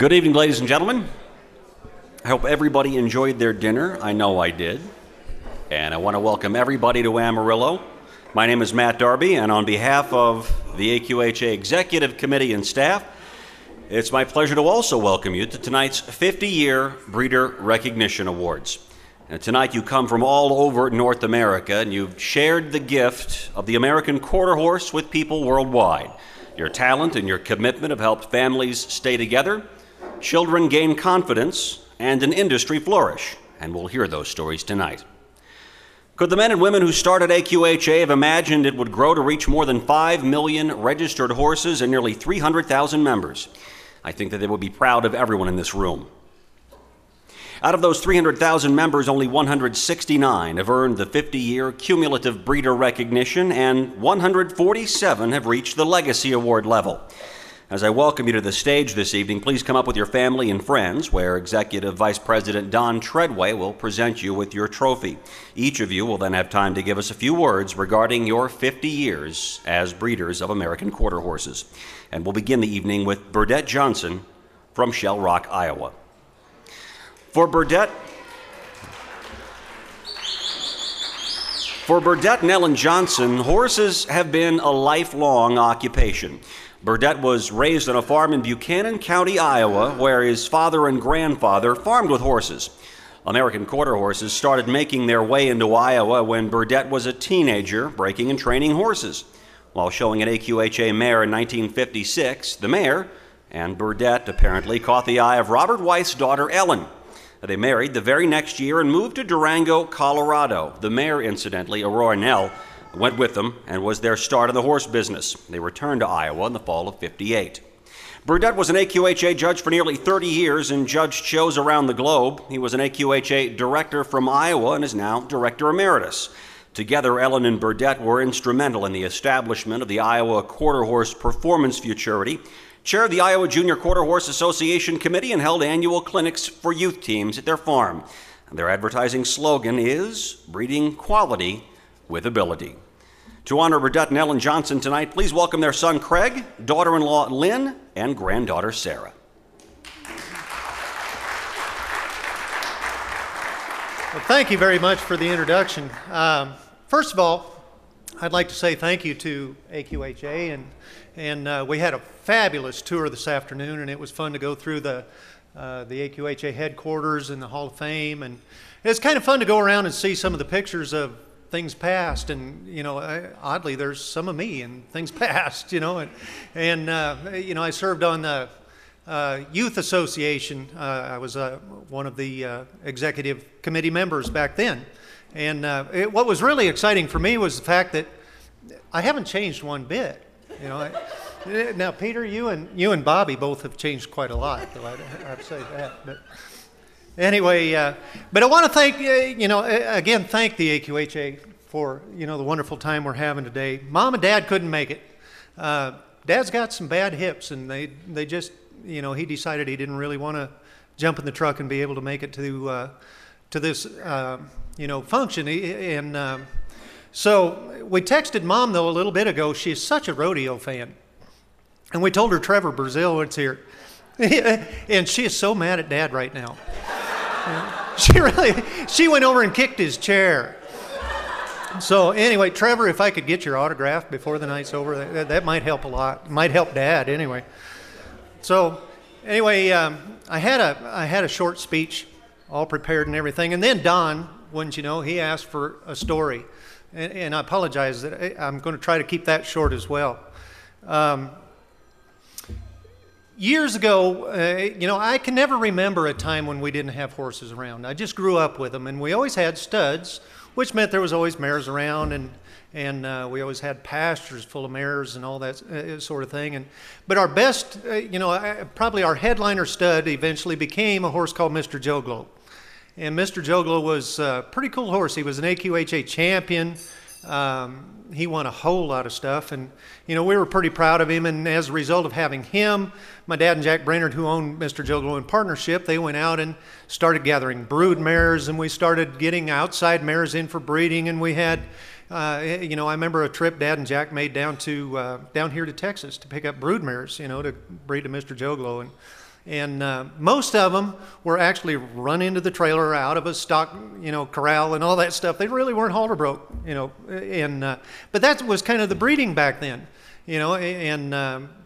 Good evening, ladies and gentlemen. I hope everybody enjoyed their dinner. I know I did. And I want to welcome everybody to Amarillo. My name is Matt Darby, and on behalf of the AQHA Executive Committee and staff, it's my pleasure to also welcome you to tonight's 50-year Breeder Recognition Awards. And tonight you come from all over North America, and you've shared the gift of the American quarter horse with people worldwide. Your talent and your commitment have helped families stay together, children gain confidence, and an industry flourish. And we'll hear those stories tonight. Could the men and women who started AQHA have imagined it would grow to reach more than 5 million registered horses and nearly 300,000 members? I think that they would be proud of everyone in this room. Out of those 300,000 members, only 169 have earned the 50-year cumulative breeder recognition, and 147 have reached the Legacy Award level. As I welcome you to the stage this evening, please come up with your family and friends, where Executive Vice President Don Treadway will present you with your trophy. Each of you will then have time to give us a few words regarding your 50 years as breeders of American quarter horses. And we'll begin the evening with Burdette Johnson from Shell Rock, Iowa. For Burdette and Ellen Johnson, horses have been a lifelong occupation. Burdette was raised on a farm in Buchanan County, Iowa, where his father and grandfather farmed with horses. American quarter horses started making their way into Iowa when Burdette was a teenager, breaking and training horses. While showing an AQHA mare in 1956, the mare and Burdette apparently caught the eye of Robert Weiss's daughter, Ellen. They married the very next year and moved to Durango, Colorado. The mare, incidentally, Aurora Nell, went with them and was their start in the horse business. They returned to Iowa in the fall of '58. Burdette was an AQHA judge for nearly 30 years and judged shows around the globe. He was an AQHA director from Iowa and is now director emeritus. Together, Ellen and Burdette were instrumental in the establishment of the Iowa Quarter Horse Performance Futurity, chaired the Iowa Junior Quarter Horse Association Committee, and held annual clinics for youth teams at their farm. Their advertising slogan is breeding quality with ability. To honor Burdette and Ellen Johnson tonight, please welcome their son Craig, daughter-in-law Lynn, and granddaughter Sarah. Well, thank you very much for the introduction. First of all, I'd like to say thank you to AQHA, and we had a fabulous tour this afternoon, and it was fun to go through the AQHA headquarters and the Hall of Fame, and it's kind of fun to go around and see some of the pictures of things past, and you know, oddly, there's some of me in things past, you know, and you know, I served on the Youth Association. I was one of the executive committee members back then, and what was really exciting for me was the fact that I haven't changed one bit. You know, now Peter, you and Bobby both have changed quite a lot, though I have to say that. But anyway, but I want to thank, you know, again, thank the AQHA for, you know, the wonderful time we're having today. Mom and Dad couldn't make it. Dad's got some bad hips, and they just, you know, he decided he didn't really want to jump in the truck and be able to make it to this, you know, function. And so we texted Mom, though, a little bit ago. She's such a rodeo fan. And we told her Trevor Brazil was here. And she is so mad at Dad right now. She went over and kicked his chair. So anyway, Trevor, if I could get your autograph before the night's over, that might help a lot. It might help Dad anyway. So anyway, I had a short speech, all prepared and everything. And then Don, wouldn't you know, he asked for a story. And I apologize that I'm going to try to keep that short as well. Years ago, you know, I can never remember a time when we didn't have horses around. I just grew up with them, and we always had studs, which meant there was always mares around, and we always had pastures full of mares and all that sort of thing. But our best, you know, probably our headliner stud eventually became a horse called Mr. Joglo. And Mr. Joglo was a pretty cool horse. He was an AQHA champion. He won a whole lot of stuff, and you know, we were pretty proud of him. And as a result of having him, my dad and Jack Brainerd, who owned Mr. Joglo in partnership, they went out and started gathering brood mares, and we started getting outside mares in for breeding. And we had, you know, I remember a trip Dad and Jack made down here to Texas to pick up brood mares, you know, to breed to Mr. Joglo. And most of them were actually run into the trailer out of a stock, corral and all that stuff. They really weren't halter broke, but that was kind of the breeding back then,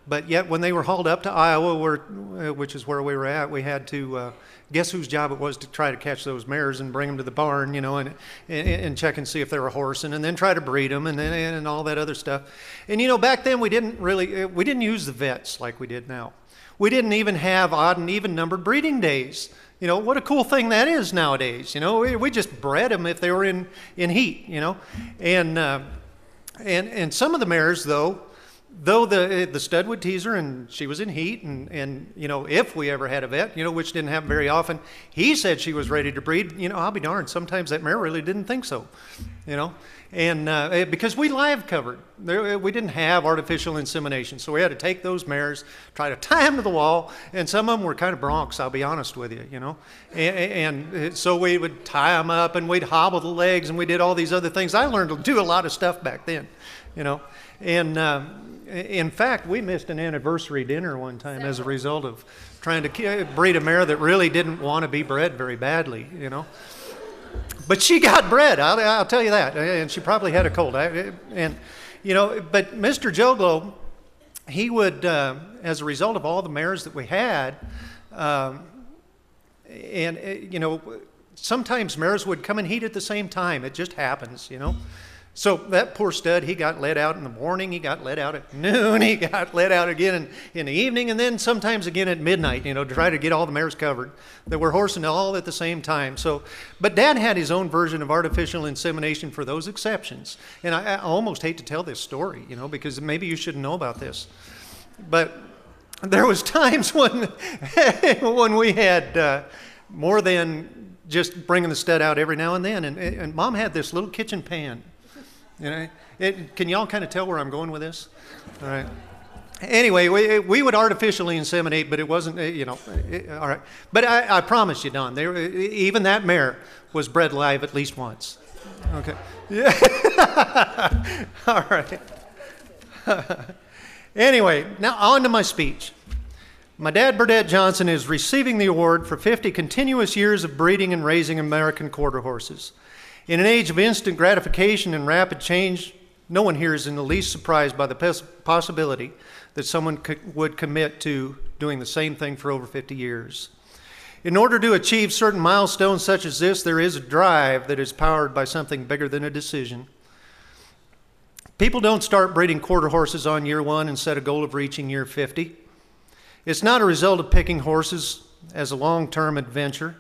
but yet when they were hauled up to Iowa, which is where we were at, we had to guess whose job it was to try to catch those mares and bring them to the barn, and check and see if they were horsing, and then try to breed them, and all that other stuff. And back then we didn't use the vets like we did now. We didn't even have odd and even numbered breeding days. What a cool thing that is nowadays. We just bred them if they were in heat. And some of the mares though the stud would tease her and she was in heat, and if we ever had a vet, which didn't happen very often, he said she was ready to breed. I'll be darned, sometimes that mare really didn't think so. And because we live covered, we didn't have artificial insemination, so we had to take those mares, try to tie them to the wall, and some of them were kind of broncs, I'll be honest with you, and so we would tie them up and we'd hobble the legs and we did all these other things. I learned to do a lot of stuff back then, and in fact, we missed an anniversary dinner one time as a result of trying to breed a mare that really didn't want to be bred very badly, But she got bred, I'll tell you that, and she probably had a cold. But Mr. Joglo, he would, as a result of all the mares that we had, sometimes mares would come in heat at the same time. It just happens, So that poor stud, he got let out in the morning, he got let out at noon, he got let out again in the evening, and then sometimes again at midnight, to try to get all the mares covered that were horsing all at the same time. But Dad had his own version of artificial insemination for those exceptions. And I almost hate to tell this story, because maybe you shouldn't know about this. But there was times when, when we had more than just bringing the stud out every now and then. And Mom had this little kitchen pan. Can y'all kind of tell where I'm going with this? All right. Anyway, we would artificially inseminate, but it wasn't, all right. But I promise you, Don, even that mare was bred live at least once. Okay. Yeah. All right. Anyway, now on to my speech. My dad, Burdette Johnson, is receiving the award for 50 continuous years of breeding and raising American quarter horses. In an age of instant gratification and rapid change, no one here is in the least surprised by the possibility that someone would commit to doing the same thing for over 50 years. In order to achieve certain milestones such as this, there is a drive that is powered by something bigger than a decision. People don't start breeding quarter horses on year 1 and set a goal of reaching year 50. It's not a result of picking horses as a long-term adventure.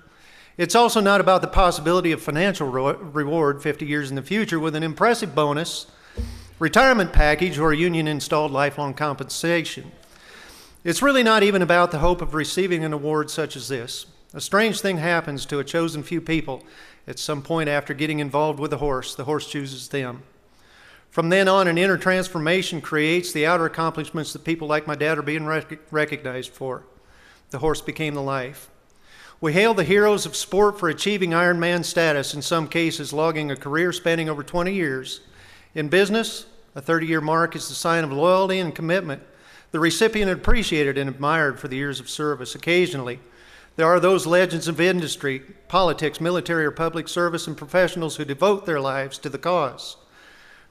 It's also not about the possibility of financial reward 50 years in the future with an impressive bonus, retirement package, or union-installed lifelong compensation. It's really not even about the hope of receiving an award such as this. A strange thing happens to a chosen few people at some point after getting involved with a horse. The horse chooses them. From then on, an inner transformation creates the outer accomplishments that people like my dad are being recognized for. The horse became the life. We hail the heroes of sport for achieving Ironman status, in some cases logging a career spanning over 20 years. In business, a 30-year mark is the sign of loyalty and commitment. The recipient appreciated and admired for the years of service. Occasionally, there are those legends of industry, politics, military or public service, and professionals who devote their lives to the cause.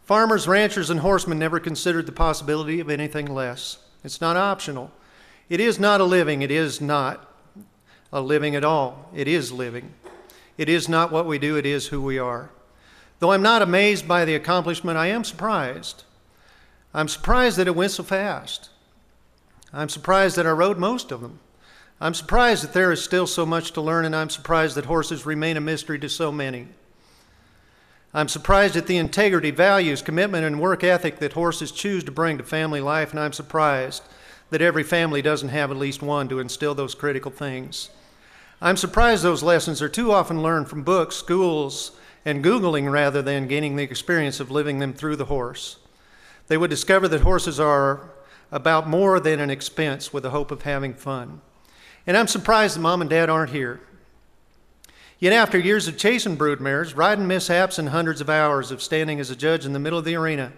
Farmers, ranchers, and horsemen never considered the possibility of anything less. It's not optional. It is not a living. It is not a living at all. It is living. It is not what we do, it is who we are. Though I'm not amazed by the accomplishment, I am surprised. I'm surprised that it went so fast. I'm surprised that I rode most of them. I'm surprised that there is still so much to learn, and I'm surprised that horses remain a mystery to so many. I'm surprised at the integrity, values, commitment, and work ethic that horses choose to bring to family life, and I'm surprised that every family doesn't have at least one to instill those critical things. I'm surprised those lessons are too often learned from books, schools, and Googling rather than gaining the experience of living them through the horse. They would discover that horses are about more than an expense with the hope of having fun. And I'm surprised that Mom and Dad aren't here. Yet after years of chasing brood mares, riding mishaps, and hundreds of hours of standing as a judge in the middle of the arena,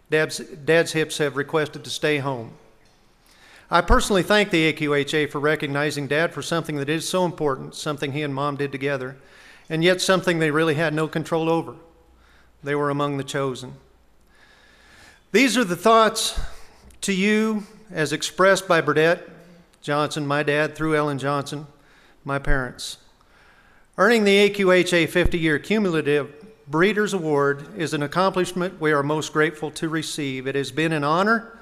Dad's hips have requested to stay home. I personally thank the AQHA for recognizing Dad for something that is so important, something he and Mom did together, and yet something they really had no control over. They were among the chosen. These are the thoughts to you as expressed by Burdette Johnson, my dad, through Ellen Johnson, my parents. Earning the AQHA 50-year cumulative Breeders Award is an accomplishment we are most grateful to receive. It has been an honor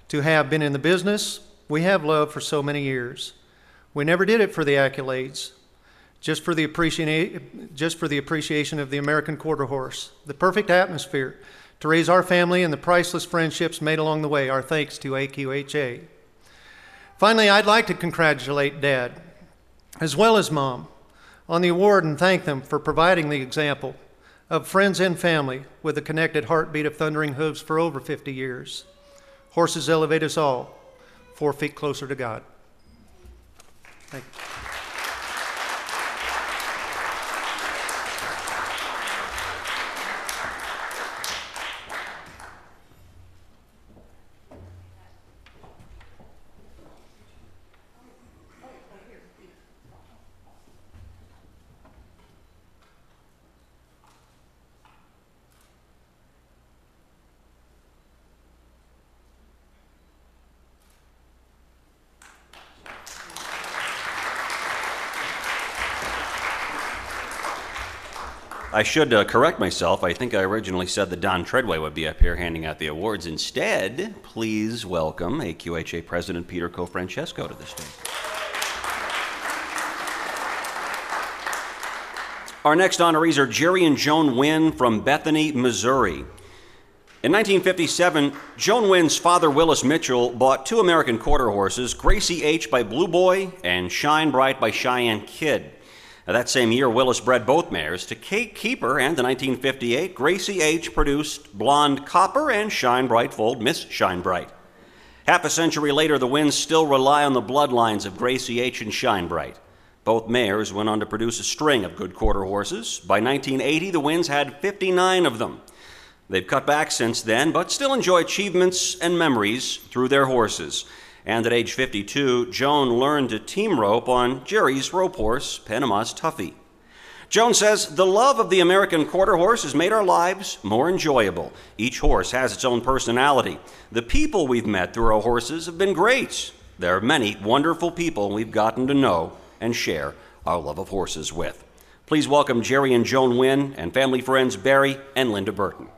to have been in the business we have loved for so many years. We never did it for the accolades, just for the appreciation of the American quarter horse, the perfect atmosphere to raise our family and the priceless friendships made along the way. Our thanks to AQHA. Finally, I'd like to congratulate Dad, as well as Mom, on the award and thank them for providing the example of friends and family with the connected heartbeat of thundering hooves for over 50 years. Horses elevate us all 4 feet closer to God. Thank you. I should correct myself. I think I originally said that Don Treadway would be up here handing out the awards. Instead, please welcome AQHA President Peter Cofrancesco to the stage. Our next honorees are Jerry and Joan Nguyen from Bethany, Missouri. In 1957, Joan Nguyen's father, Willis Mitchell, bought 2 American quarter horses, Gracie H by Blue Boy and Shine Bright by Cheyenne Kid. That same year, Willis bred both mares to Kate Keeper, and in 1958, Gracie H produced Blonde Copper and Shine Bright foaled Miss Shine Bright. Half a century later, the Nguyen's still rely on the bloodlines of Gracie H and Shine Bright. Both mares went on to produce a string of good quarter horses. By 1980, the Nguyen's had 59 of them. They've cut back since then, but still enjoy achievements and memories through their horses. And at age 52, Joan learned to team rope on Jerry's rope horse, Panama's Tuffy. Joan says, the love of the American quarter horse has made our lives more enjoyable. Each horse has its own personality. The people we've met through our horses have been great. There are many wonderful people we've gotten to know and share our love of horses with. Please welcome Jerry and Joan Nguyen and family friends Barry and Linda Burton.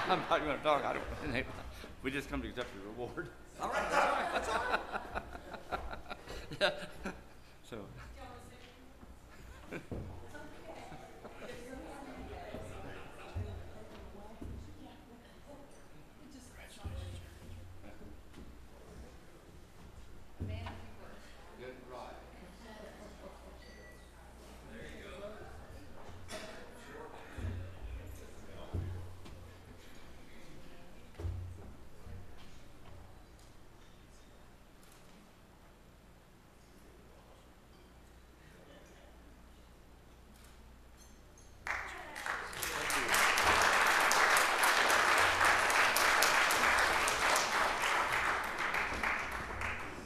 I'm not going to talk. We just come to accept your reward. All right, that's all right. That's all right. Yeah. So.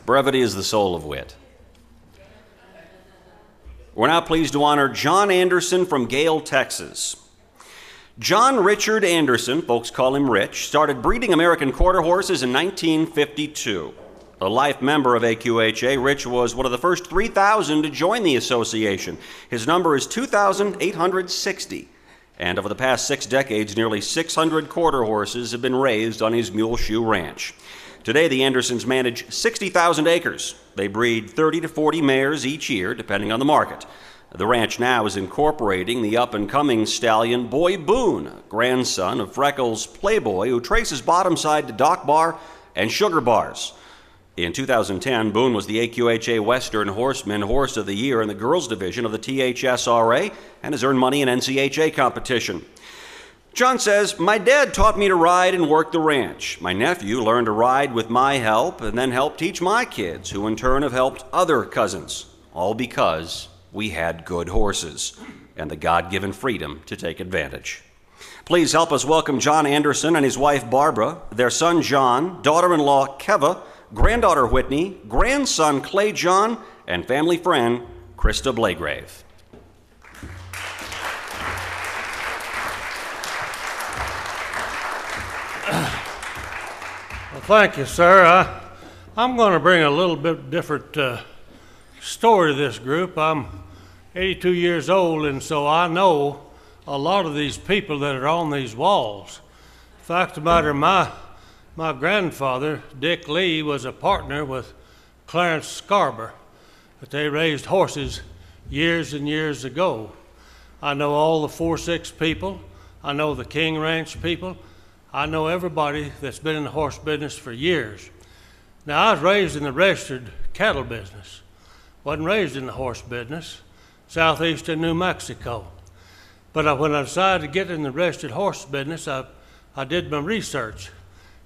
Brevity is the soul of wit. We're now pleased to honor John Anderson from Gale, Texas. John Richard Anderson, folks call him Rich, started breeding American quarter horses in 1952. A life member of AQHA, Rich was one of the first 3,000 to join the association. His number is 2,860. And over the past 6 decades, nearly 600 quarter horses have been raised on his Mule Shoe Ranch. Today, the Andersons manage 60,000 acres. They breed 30 to 40 mares each year, depending on the market. The ranch now is incorporating the up-and-coming stallion Boy Boone, grandson of Freckles' Playboy, who traces bottom side to Dock Bar and Sugar Bars. In 2010, Boone was the AQHA Western Horseman Horse of the Year in the girls division of the THSRA and has earned money in NCHA competition. John says, my dad taught me to ride and work the ranch. My nephew learned to ride with my help and then helped teach my kids, who in turn have helped other cousins, all because we had good horses and the God-given freedom to take advantage. Please help us welcome John Anderson and his wife Barbara, their son John, daughter-in-law Keva, granddaughter Whitney, grandson Clay John, and family friend Krista Blagrave. Well, thank you, sir. I'm going to bring a little bit different story to this group. I'm 82 years old, and so I know a lot of these people that are on these walls. Fact of the matter, my grandfather, Dick Lee, was a partner with Clarence Scarborough, but they raised horses years and years ago. I know all the 4-6 people. I know the King Ranch people. I know everybody that's been in the horse business for years. Now, I was raised in the registered cattle business. Wasn't raised in the horse business, southeastern New Mexico. But when I decided to get in the registered horse business, I did my research,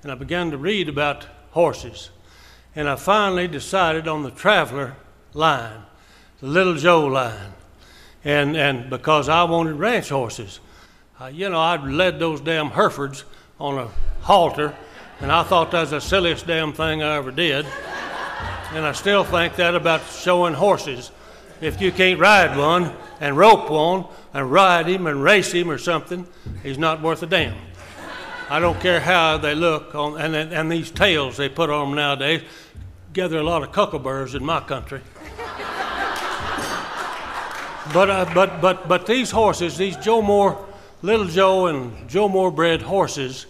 and I began to read about horses. And I finally decided on the Traveler line, the Little Joe line, and because I wanted ranch horses. I'd led those damn Herefords on a halter, and I thought that was the silliest damn thing I ever did. And I still think that about showing horses. If you can't ride one and rope one and ride him and race him or something, he's not worth a damn. I don't care how they look, and these tails they put on them nowadays gather a lot of cuckleburrs in my country. But these horses, these Joe Moore, Little Joe and Joe Moore bred horses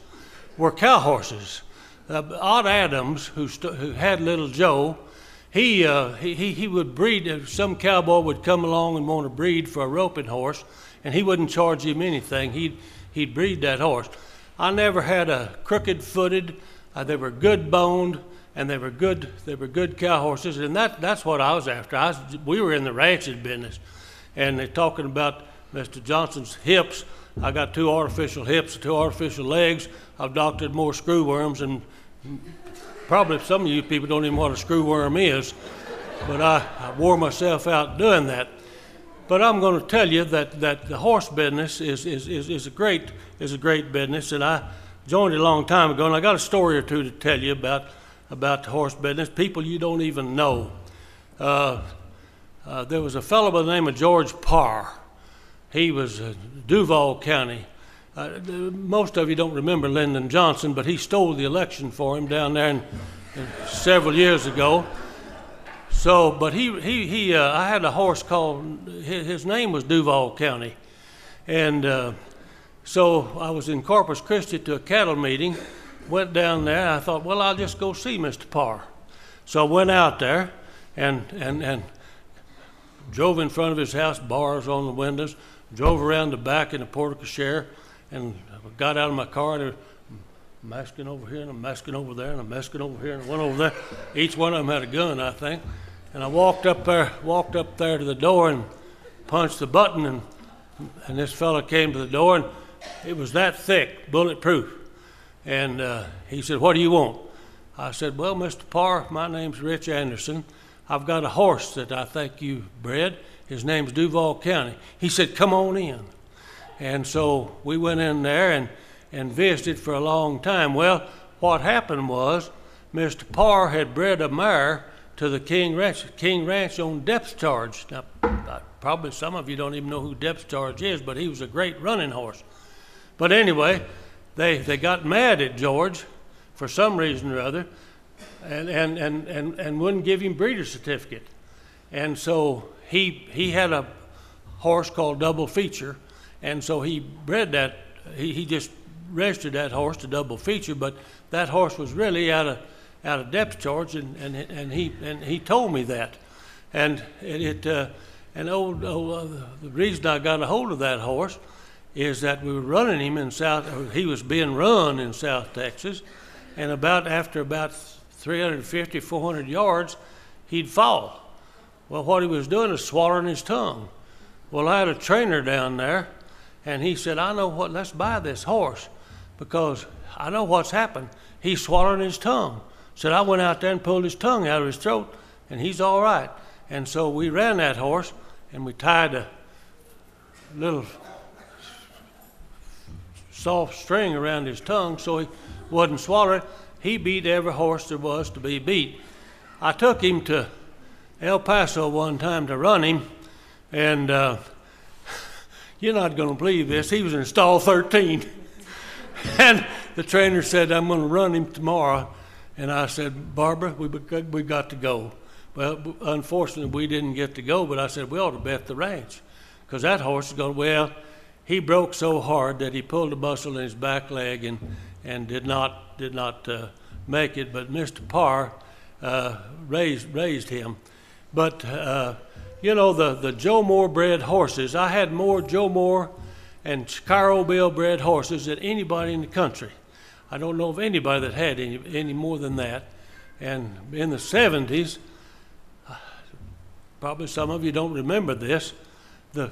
were cow horses. Odd Adams, who had Little Joe, he would breed. Some cowboy would come along and want to breed for a roping horse, and he wouldn't charge him anything. He'd breed that horse. I never had a crooked-footed. They were good boned, and they were good cow horses, and that's what I was after. We were in the ranching business, and they're talking about Mr. Johnson's hips. I got 2 artificial hips, 2 artificial legs. I've doctored more screwworms, and probably some of you people don't even know what a screwworm is, but I wore myself out doing that. But I'm going to tell you that the horse business is a great business, and I joined it a long time ago, and I got a story or two to tell you about the horse business, people you don't even know. There was a fellow by the name of George Parr. He was Duval County. Most of you don't remember Lyndon Johnson, but he stole the election for him down there several years ago. So, but I had a horse called, his name was Duval County. And so I was in Corpus Christi to a cattle meeting, went down there, I thought, well, I'll just go see Mr. Parr. So I went out there and drove in front of his house, bars on the windows, drove around the back in the porte-cochere, and got out of my car, and I'm masking over here, and I'm masking over there, and I'm masking over here, and I went over there. Each one of them had a gun, I think. And I walked up there to the door and punched the button, and this fella came to the door, and it was that thick, bulletproof. And he said, "What do you want?" I said, "Well, Mr. Parr, my name's Rich Anderson. I've got a horse that I think you bred. His name's Duval County." He said, "Come on in." And so we went in there and visited for a long time. Well, what happened was Mr. Parr had bred a mare to the King Ranch on depth charge. Now, probably some of you don't even know who depth charge is, but he was a great running horse. But anyway, they got mad at George for some reason or other, and wouldn't give him breeder certificate. And so he had a horse called Double Feature, and so he bred that. He just registered that horse to Double Feature, but that horse was really out of depth charge, and he told me that. And the reason I got a hold of that horse is that we were running him in he was being run in South Texas, and after about 350, 400 yards, he'd fall. Well, what he was doing is swallowing his tongue. Well, I had a trainer down there, and he said, let's buy this horse, because I know what's happened. He's swallowing his tongue. Said I went out there and pulled his tongue out of his throat, and he's all right. And so we ran that horse, and we tied a little soft string around his tongue so he wouldn't swallow it. He beat every horse there was to be beat. I took him to El Paso one time to run him, and you're not going to believe this. He was in stall 13. And the trainer said, I'm going to run him tomorrow. And I said, Barbara, we got to go. Well, unfortunately, we didn't get to go, but I said, we ought to bet the ranch. Because that horse is going, well, he broke so hard that he pulled a muscle in his back leg and did not make it. But Mr. Parr raised him. But, you know, the Joe Moore bred horses, I had more Joe Moore and Cairo Bill bred horses than anybody in the country. I don't know of anybody that had any more than that. And in the 70s, probably some of you don't remember this, the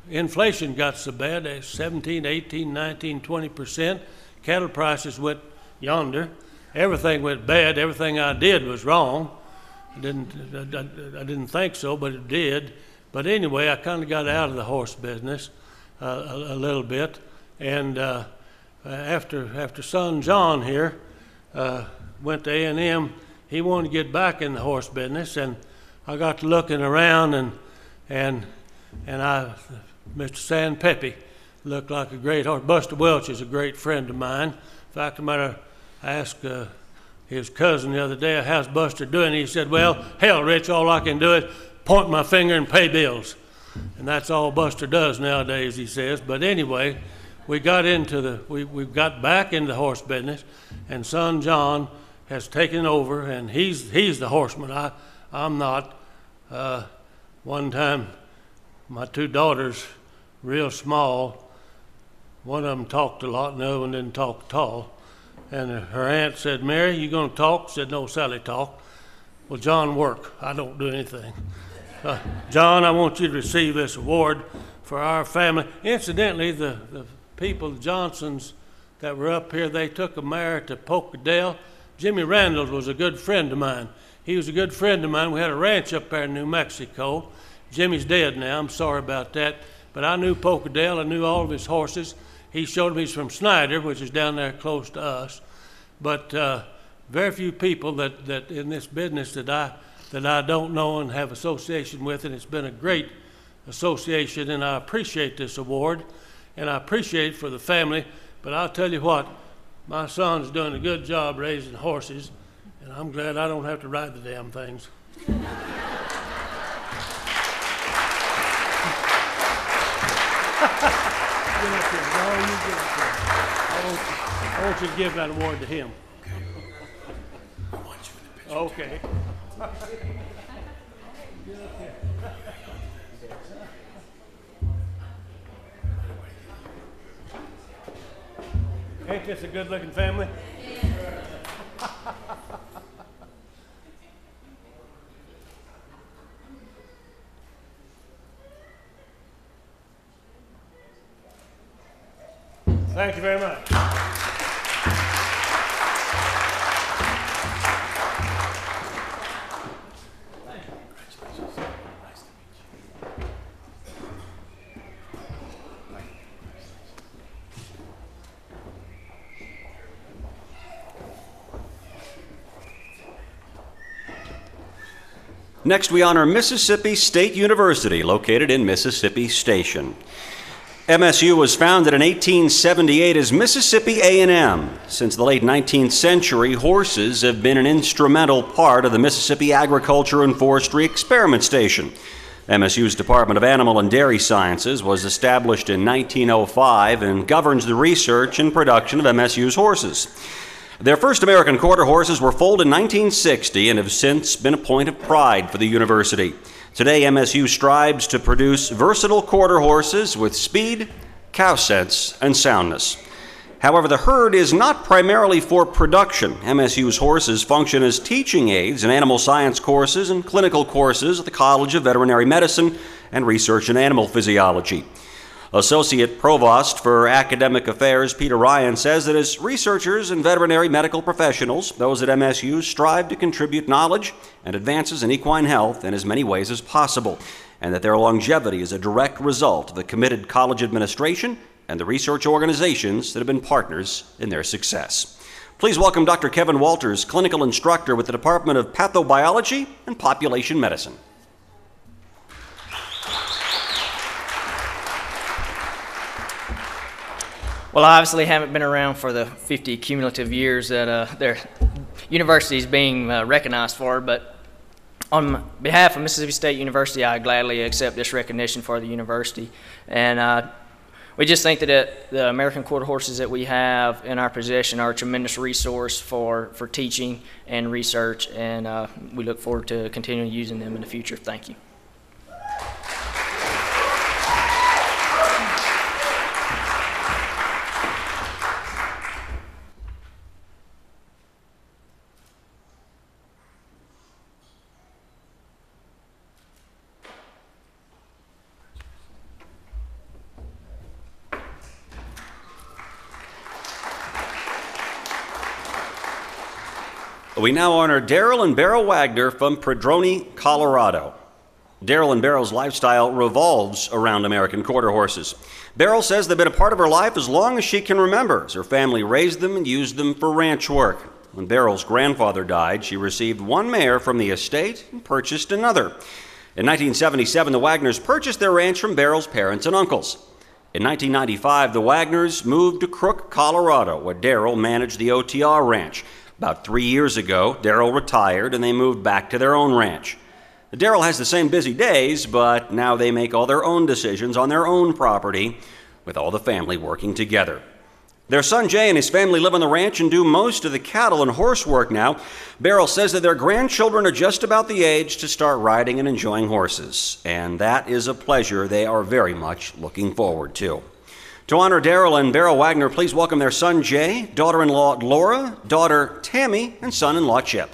inflation got so bad as 17, 18, 19, 20%. Cattle prices went yonder. Everything went bad. Everything I did was wrong. I didn't think so, but it did. But anyway, I kind of got out of the horse business a little bit. And after son John here went to A&M, he wanted to get back in the horse business, and I got to looking around, and Mr. San Pepe looked like a great horse. Buster Welch is a great friend of mine. In fact, I asked his cousin the other day, how's Buster doing? He said, well, hell, Rich, all I can do is point my finger and pay bills. And that's all Buster does nowadays, he says. But anyway, we got back into the horse business, and son John has taken over, and he's the horseman. I'm not. One time, my two daughters, real small, one of them talked a lot, and the other one didn't talk at all. And her aunt said, Mary, you going to talk? Said, no, Sally, talk. Well, John, work. I don't do anything. John, I want you to receive this award for our family. Incidentally, the people, the Johnsons that were up here, they took a mare to Pocadale. Jimmy Randall was a good friend of mine. He was a good friend of mine. We had a ranch up there in New Mexico. Jimmy's dead now. I'm sorry about that. But I knew Pocadale. I knew all of his horses. He showed me he's from Snyder, which is down there close to us. But very few people that in this business that I don't know and have association with, and it's been a great association, and I appreciate this award, and I appreciate it for the family. But I'll tell you what, my son's doing a good job raising horses, and I'm glad I don't have to ride the damn things. Get up here. No, you get up here. I want you to give that award to him. I want you in the picture. Okay. Ain't this a good-looking family? Thank you very much. Next, we honor Mississippi State University, located in Mississippi Station. MSU was founded in 1878 as Mississippi A&M. Since the late 19th century, horses have been an instrumental part of the Mississippi Agriculture and Forestry Experiment Station. MSU's Department of Animal and Dairy Sciences was established in 1905 and governs the research and production of MSU's horses. Their first American quarter horses were foaled in 1960 and have since been a point of pride for the university. Today, MSU strives to produce versatile quarter horses with speed, cow sense, and soundness. However, the herd is not primarily for production. MSU's horses function as teaching aids in animal science courses and clinical courses at the College of Veterinary Medicine and Research in Animal Physiology. Associate Provost for Academic Affairs Peter Ryan says that as researchers and veterinary medical professionals, those at MSU strive to contribute knowledge and advances in equine health in as many ways as possible. and that their longevity is a direct result of the committed college administration and the research organizations that have been partners in their success. Please welcome Dr. Kevin Walters, clinical instructor with the Department of Pathobiology and Population Medicine. Well, I obviously haven't been around for the 50 cumulative years that their university is being recognized for, but on behalf of Mississippi State University, I gladly accept this recognition for the university. And we just think that the American quarter horses that we have in our possession are a tremendous resource for teaching and research, and we look forward to continuing using them in the future. Thank you. We now honor Daryl and Beryl Wagner from Prodrone, Colorado. Daryl and Beryl's lifestyle revolves around American quarter horses. Beryl says they've been a part of her life as long as she can remember, as her family raised them and used them for ranch work. When Beryl's grandfather died, she received one mare from the estate and purchased another. In 1977, the Wagners purchased their ranch from Beryl's parents and uncles. In 1995, the Wagners moved to Crook, Colorado, where Daryl managed the OTR ranch. About 3 years ago, Daryl retired and they moved back to their own ranch. Daryl has the same busy days, but now they make all their own decisions on their own property, with all the family working together. Their son Jay and his family live on the ranch and do most of the cattle and horse work now. Beryl says that their grandchildren are just about the age to start riding and enjoying horses, and that is a pleasure they are very much looking forward to. To honor Daryl and Beryl Wagner, please welcome their son Jay, daughter-in-law Laura, daughter Tammy, and son-in-law Chip.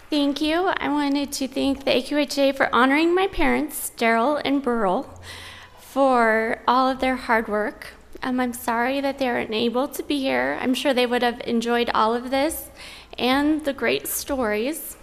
Thank you. I wanted to thank the AQHA for honoring my parents, Daryl and Merle, for all of their hard work. I'm sorry that they are unable to be here. I'm sure they would have enjoyed all of this and the great stories.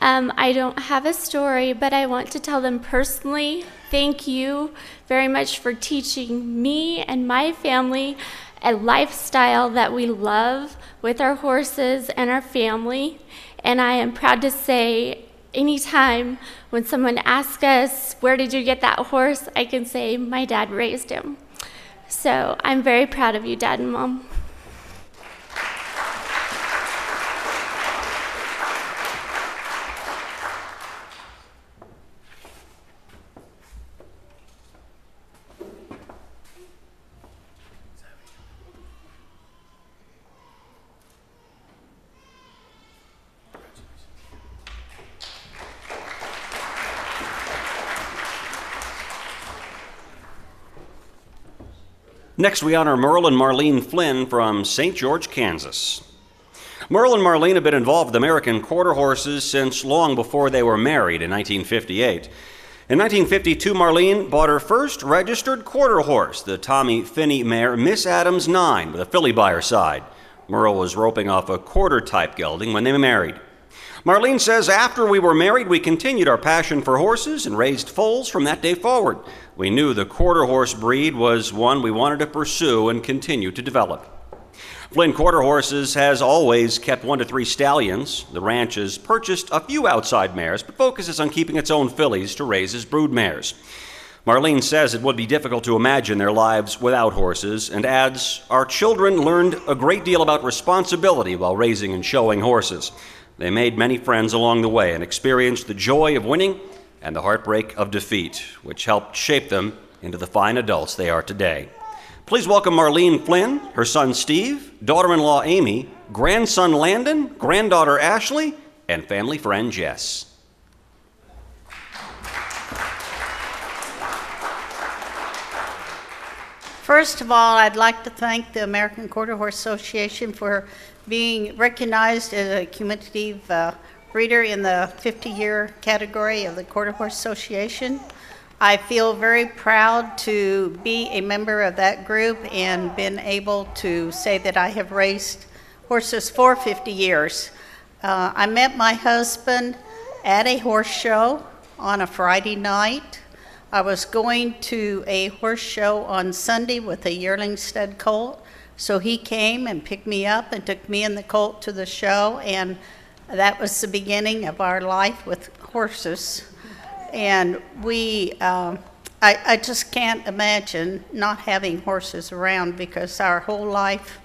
I don't have a story, but I want to tell them personally, thank you very much for teaching me and my family a lifestyle that we love with our horses and our family. And I am proud to say, anytime when someone asks us, where did you get that horse? I can say, my dad raised him. So I'm very proud of you, Dad and Mom. Next, we honor Merle and Marlene Flynn from St. George, Kansas. Merle and Marlene have been involved with American quarter horses since long before they were married in 1958. In 1952, Marlene bought her first registered quarter horse, the Tommy Finney mare Miss Adams 9, with a filly by her side. Merle was roping off a quarter-type gelding when they married. Marlene says, after we were married, we continued our passion for horses and raised foals from that day forward. We knew the quarter horse breed was one we wanted to pursue and continue to develop. Flynn Quarter Horses has always kept 1 to 3 stallions. The ranch has purchased a few outside mares, but focuses on keeping its own fillies to raise as brood mares. Marlene says it would be difficult to imagine their lives without horses, and adds, our children learned a great deal about responsibility while raising and showing horses. They made many friends along the way and experienced the joy of winning and the heartbreak of defeat, which helped shape them into the fine adults they are today. Please welcome Marlene Flynn, her son Steve, daughter-in-law Amy, grandson Landon, granddaughter Ashley, and family friend Jess. First of all, I'd like to thank the American Quarter Horse Association for being recognized as a cumulative breeder in the 50-year category of the Quarter Horse Association. I feel very proud to be a member of that group and been able to say that I have raised horses for 50 years. I met my husband at a horse show on a Friday night. I was going to a horse show on Sunday with a yearling stud colt, so he came and picked me up and took me and the colt to the show, and that was the beginning of our life with horses. And I just can't imagine not having horses around, because our whole life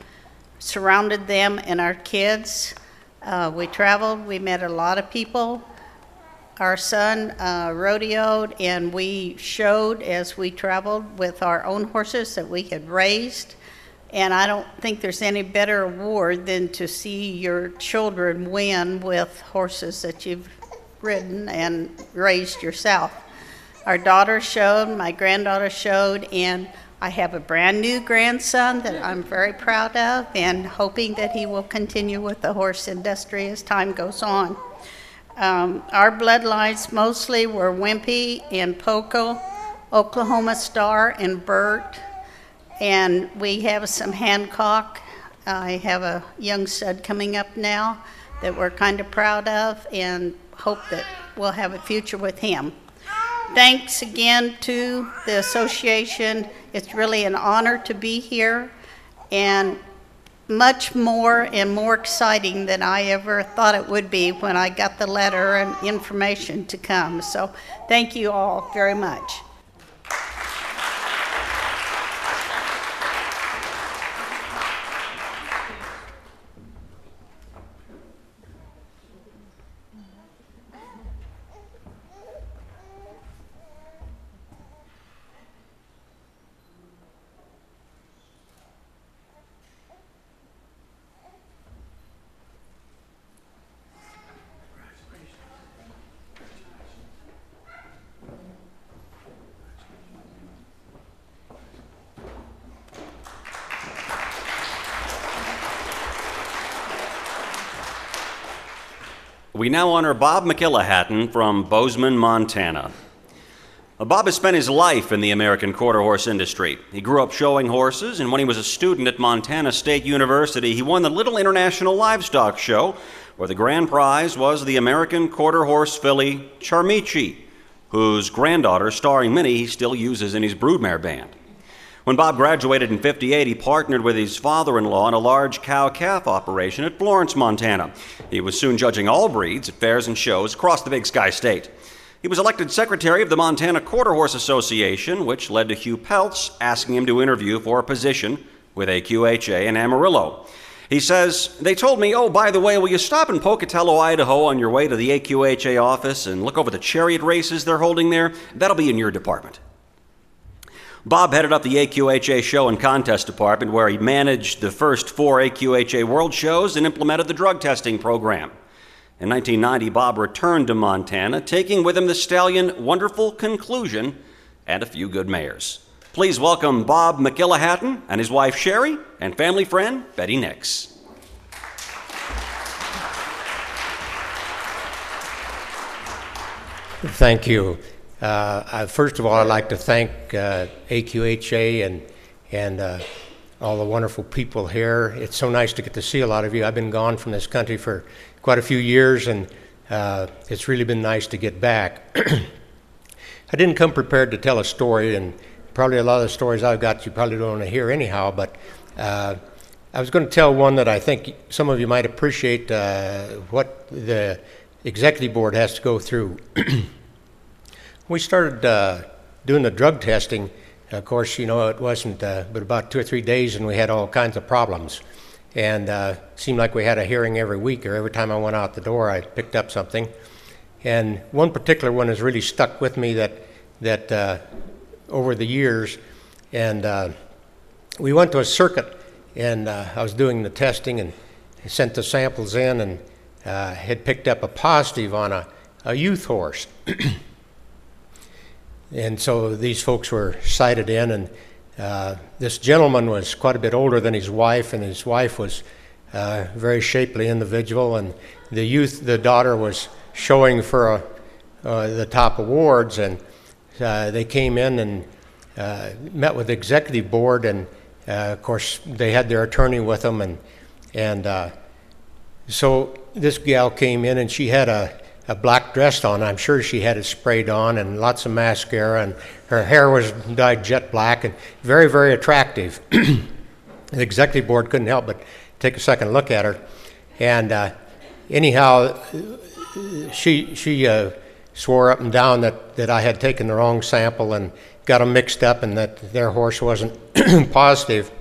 surrounded them and our kids. We traveled, we met a lot of people. Our son rodeoed, and we showed as we traveled with our own horses that we had raised. And I don't think there's any better award than to see your children win with horses that you've ridden and raised yourself. Our daughter showed, my granddaughter showed, and I have a brand new grandson that I'm very proud of, and hoping that he will continue with the horse industry as time goes on. Our bloodlines mostly were Wimpy and Poco, Oklahoma Star and Burt, and we have some Hancock. I have a young stud coming up now that we're kind of proud of and hope that we'll have a future with him. Thanks again to the association. It's really an honor to be here, and much more and more exciting than I ever thought it would be when I got the letter and information to come. So thank you all very much. We now honor Bob Mckillah Hatton from Bozeman, Montana. Bob has spent his life in the American quarter horse industry. He grew up showing horses, and when he was a student at Montana State University, he won the Little International Livestock Show, where the grand prize was the American quarter horse filly Charmichi, whose granddaughter, starring Minnie, he still uses in his broodmare band. When Bob graduated in '58, he partnered with his father-in-law in a large cow-calf operation at Florence, Montana. He was soon judging all breeds at fairs and shows across the Big Sky State. He was elected secretary of the Montana Quarter Horse Association, which led to Hugh Peltz asking him to interview for a position with AQHA in Amarillo. He says, "They told me, oh, by the way, will you stop in Pocatello, Idaho on your way to the AQHA office and look over the chariot races they're holding there? That'll be in your department." Bob headed up the AQHA show and contest department, where he managed the first 4 AQHA world shows and implemented the drug testing program. In 1990, Bob returned to Montana, taking with him the stallion Wonderful Conclusion and a few good mares. Please welcome Bob Mckillah Hatton and his wife Sherry and family friend Betty Nix. Thank you. First of all, I'd like to thank AQHA and all the wonderful people here. It's so nice to get to see a lot of you. I've been gone from this country for quite a few years, and it's really been nice to get back. I didn't come prepared to tell a story, and probably a lot of the stories I've got you probably don't want to hear anyhow, but I was going to tell one that I think some of you might appreciate what the executive board has to go through. We started doing the drug testing. Of course, you know, it wasn't but about 2 or 3 days, and we had all kinds of problems. And it seemed like we had a hearing every week, or every time I went out the door, I picked up something. And one particular one has really stuck with me that over the years. And we went to a circuit, and I was doing the testing and sent the samples in, and had picked up a positive on a youth horse. And so these folks were cited in, and this gentleman was quite a bit older than his wife, and his wife was a very shapely individual, and the daughter was showing for the top awards, and they came in and met with the executive board, and of course they had their attorney with them, and And so this gal came in, and she had a black dress on. I'm sure she had it sprayed on, and lots of mascara, and her hair was dyed jet black, and very, very attractive. The executive board couldn't help but take a second look at her. And anyhow, she swore up and down that I had taken the wrong sample and got them mixed up, and that their horse wasn't positive.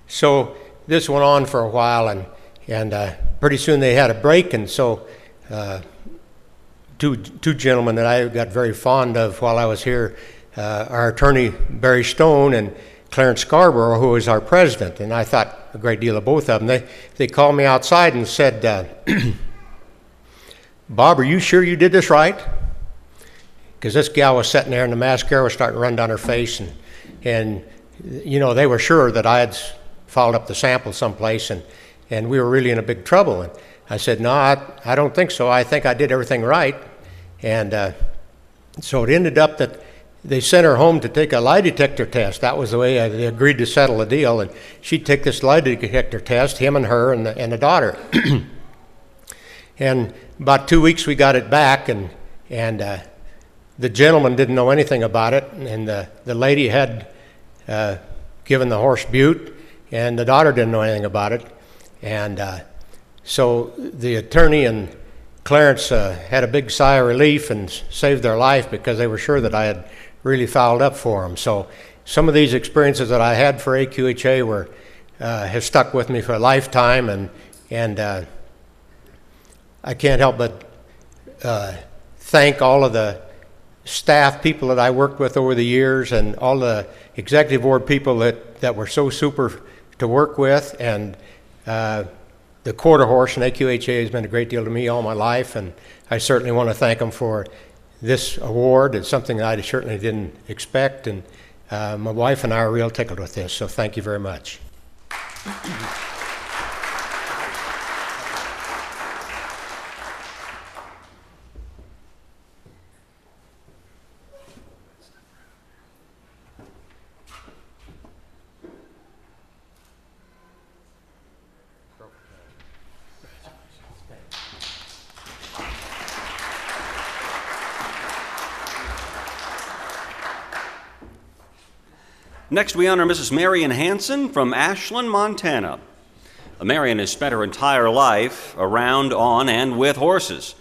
So this went on for a while, and pretty soon they had a break, and so two gentlemen that I got very fond of while I was here, our attorney Barry Stone and Clarence Scarborough, who was our president, and I thought a great deal of both of them. They called me outside and said, Bob, are you sure you did this right? Because this gal was sitting there and the mascara was starting to run down her face, and you know, they were sure that I had fouled up the sample someplace, and we were really in a big trouble. And I said, no, I don't think so. I think I did everything right. And so it ended up that they sent her home to take a lie detector test. That was the way they agreed to settle the deal. And she'd take this lie detector test, him and her and the daughter. And about 2 weeks we got it back, and the gentleman didn't know anything about it, and the lady had given the horse Butte, and the daughter didn't know anything about it. And so the attorney and Clarence had a big sigh of relief and saved their life, because they were sure that I had really fouled up for them. So some of these experiences that I had for AQHA have stuck with me for a lifetime, and I can't help but thank all of the staff people that I worked with over the years, and all the executive board people that were so super to work with, and the quarter horse and AQHA has been a great deal to me all my life, and I certainly want to thank them for this award. It's something that I certainly didn't expect, and my wife and I are real tickled with this, so thank you very much. Next, we honor Mrs. Marion Hanson from Ashland, Montana. Marion has spent her entire life around, on, and with horses.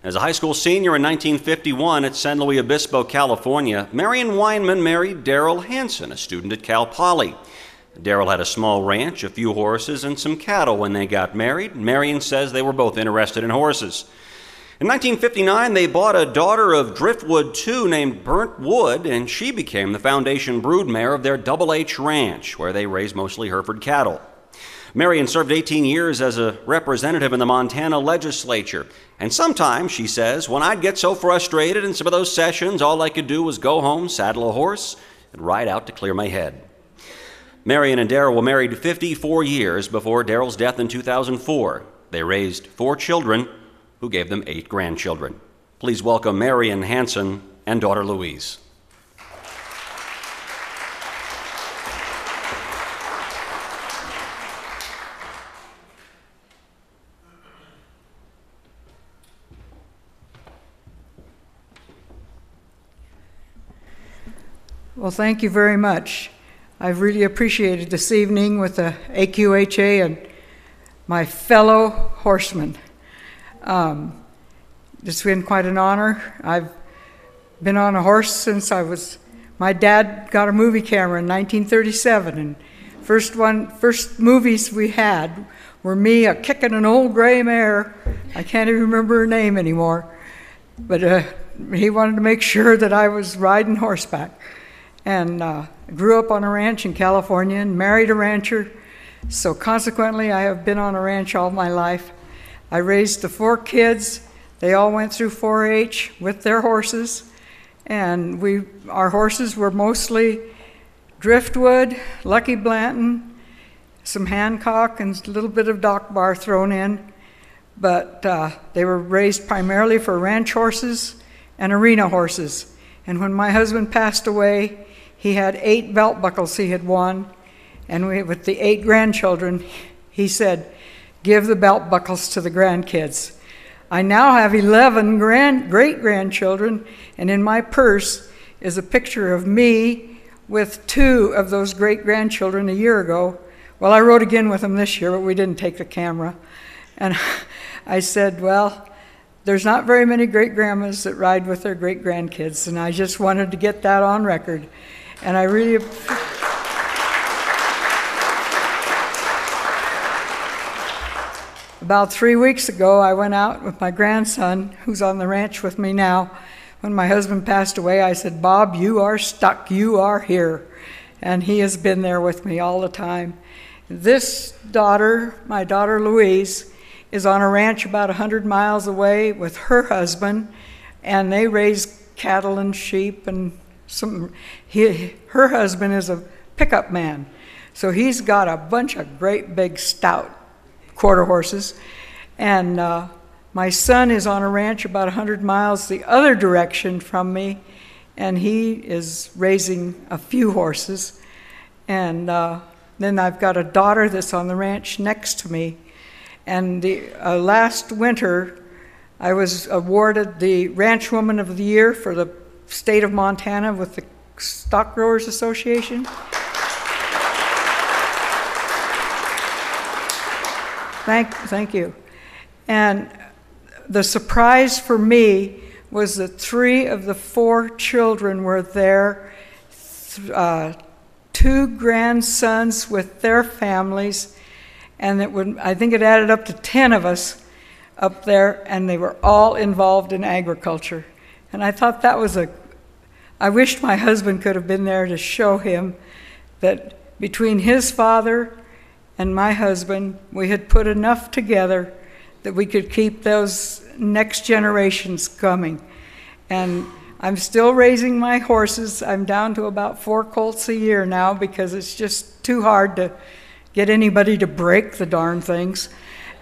As a high school senior in 1951 at San Luis Obispo, California, Marion Weinman married Darrell Hanson, a student at Cal Poly. Darrell had a small ranch, a few horses, and some cattle when they got married. Marion says they were both interested in horses. In 1959, they bought a daughter of Driftwood II named Burnt Wood, and she became the foundation broodmare of their Double H Ranch, where they raised mostly Hereford cattle. Marion served 18 years as a representative in the Montana legislature, and sometimes, she says, when I'd get so frustrated in some of those sessions, all I could do was go home, saddle a horse, and ride out to clear my head. Marion and Darrell were married 54 years before Darrell's death in 2004. They raised 4 children, who gave them 8 grandchildren. Please welcome Marion Hanson and daughter Louise. Well, thank you very much. I've really appreciated this evening with the AQHA and my fellow horsemen. It's been quite an honor. I've been on a horse since my dad got a movie camera in 1937, and first movies we had were me kicking an old gray mare. I can't even remember her name anymore, but he wanted to make sure that I was riding horseback. And grew up on a ranch in California and married a rancher, so consequently I have been on a ranch all my life. I raised the 4 kids. They all went through 4-H with their horses, and our horses were mostly Driftwood, Lucky Blanton, some Hancock, and a little bit of Dock Bar thrown in, but they were raised primarily for ranch horses and arena horses. And when my husband passed away, he had 8 belt buckles he had won, and with the 8 grandchildren, He said, "Give the belt buckles to the grandkids." I now have 11 great-grandchildren, and in my purse is a picture of me with 2 of those great-grandchildren a year ago. Well, I rode again with them this year, but we didn't take the camera. And I said, well, there's not very many great-grandmas that ride with their great-grandkids, and I just wanted to get that on record. And I really... About 3 weeks ago, I went out with my grandson, who's on the ranch with me now. When my husband passed away, I said, "Bob, you are stuck. You are here." And he has been there with me all the time. This daughter, my daughter Louise, is on a ranch about 100 miles away with her husband, and they raise cattle and sheep. And her husband is a pickup man, so he's got a bunch of great big stout quarter horses. And my son is on a ranch about 100 miles the other direction from me, and he is raising a few horses. And then I've got a daughter that's on the ranch next to me. And last winter, I was awarded the Ranch Woman of the Year for the state of Montana with the Stock Growers Association. Thank you. And the surprise for me was that 3 of the 4 children were there, 2 grandsons with their families, and I think it added up to 10 of us up there, and they were all involved in agriculture. And I thought that was I wished my husband could have been there to show him that between his father and my husband, we had put enough together that we could keep those next generations coming. And I'm still raising my horses. I'm down to about 4 colts a year now because it's just too hard to get anybody to break the darn things.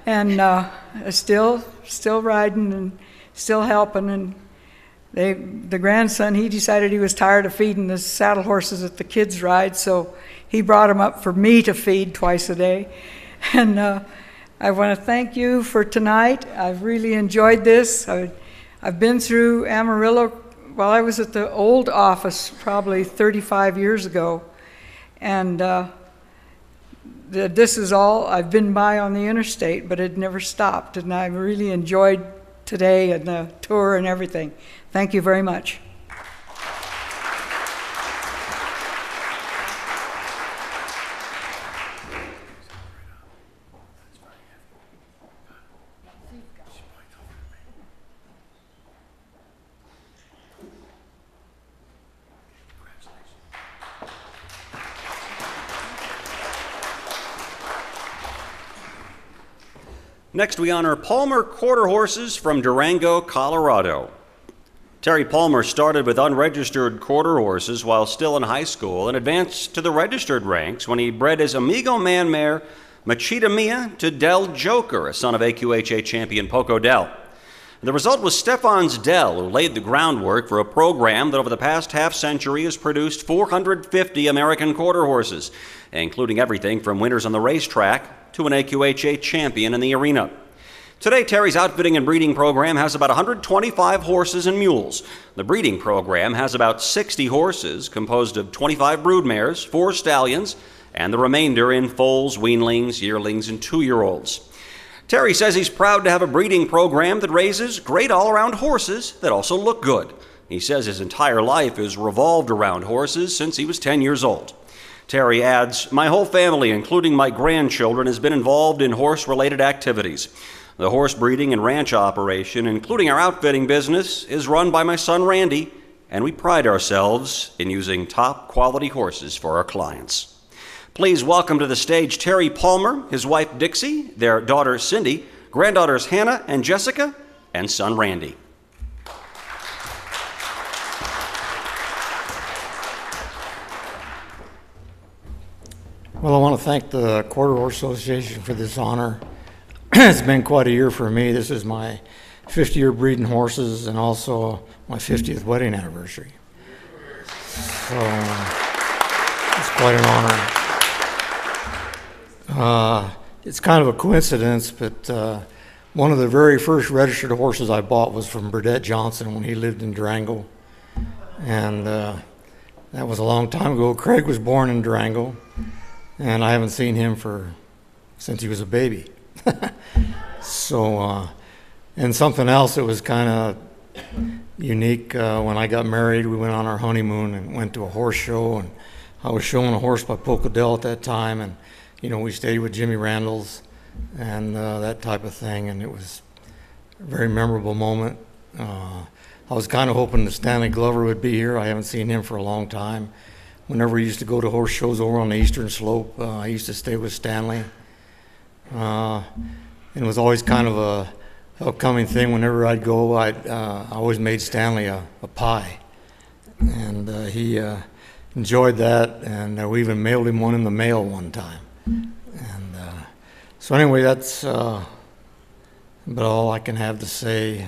And still riding and still helping. And the grandson, he decided he was tired of feeding the saddle horses that the kids ride, so he brought them up for me to feed twice a day. And I want to thank you for tonight. I've really enjoyed this. I've been through Amarillo while I was at the old office probably 35 years ago. And this is all I've been by on the interstate, but it never stopped. And I really enjoyed today and the tour and everything. Thank you very much. Next, we honor Palmer quarter horses from Durango, Colorado. Terry Palmer started with unregistered quarter horses while still in high school and advanced to the registered ranks when he bred his Amigo man mare, Machita Mia, to Del Joker, a son of AQHA champion Poco Del. The result was Stefan's Del, who laid the groundwork for a program that over the past half-century has produced 450 American quarter horses, including everything from winners on the racetrack to an AQHA champion in the arena. Today, Terry's outfitting and breeding program has about 125 horses and mules. The breeding program has about 60 horses, composed of 25 broodmares, 4 stallions, and the remainder in foals, weanlings, yearlings, and 2-year-olds. Terry says he's proud to have a breeding program that raises great all-around horses that also look good. He says his entire life has revolved around horses since he was 10 years old. Terry adds, "My whole family, including my grandchildren, has been involved in horse-related activities. The horse breeding and ranch operation, including our outfitting business, is run by my son Randy, and we pride ourselves in using top-quality horses for our clients." Please welcome to the stage Terry Palmer, his wife Dixie, their daughter Cindy, granddaughters Hannah and Jessica, and son Randy. Well, I want to thank the Quarter Horse Association for this honor. It's been quite a year for me. This is my 50-year breeding horses and also my 50th wedding anniversary. So it's quite an honor. it's kind of a coincidence, but one of the very first registered horses I bought was from Burdette Johnson when he lived in Durango. And that was a long time ago. Craig was born in Durango, and I haven't seen him since he was a baby. So, and something else that was kind of unique, when I got married, we went on our honeymoon and went to a horse show, and I was showing a horse by Polka Dell at that time, and we stayed with Jimmy Randall's and that type of thing, and it was a very memorable moment. I was kind of hoping that Stanley Glover would be here. I haven't seen him for a long time. Whenever we used to go to horse shows over on the Eastern Slope, I used to stay with Stanley. And it was always kind of a upcoming thing. Whenever I'd go, I always made Stanley a pie. And he enjoyed that, and we even mailed him one in the mail one time. And so anyway, that's about all I can have to say.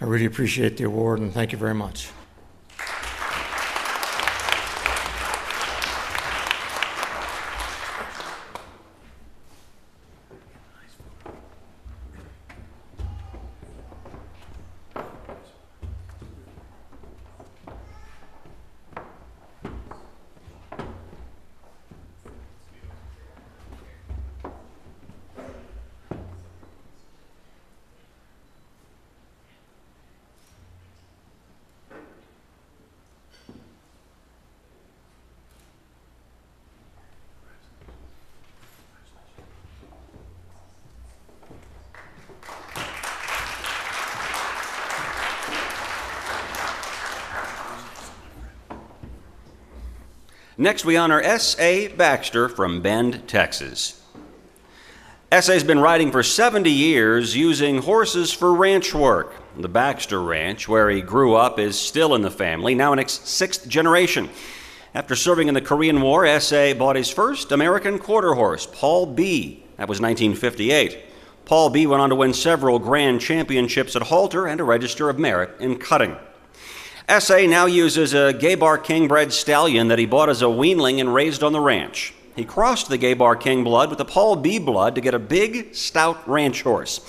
I really appreciate the award, and thank you very much. Next, we honor S.A. Baxter from Bend, Texas. S.A.'s been riding for 70 years using horses for ranch work. The Baxter Ranch, where he grew up, is still in the family, now in its 6th generation. After serving in the Korean War, S.A. bought his first American quarter horse, Paul B. That was 1958. Paul B. went on to win several grand championships at halter and a Register of Merit in cutting. S.A. now uses a Gay-Bar King bred stallion that he bought as a weanling and raised on the ranch. He crossed the Gay-Bar King blood with the Paul B blood to get a big, stout ranch horse.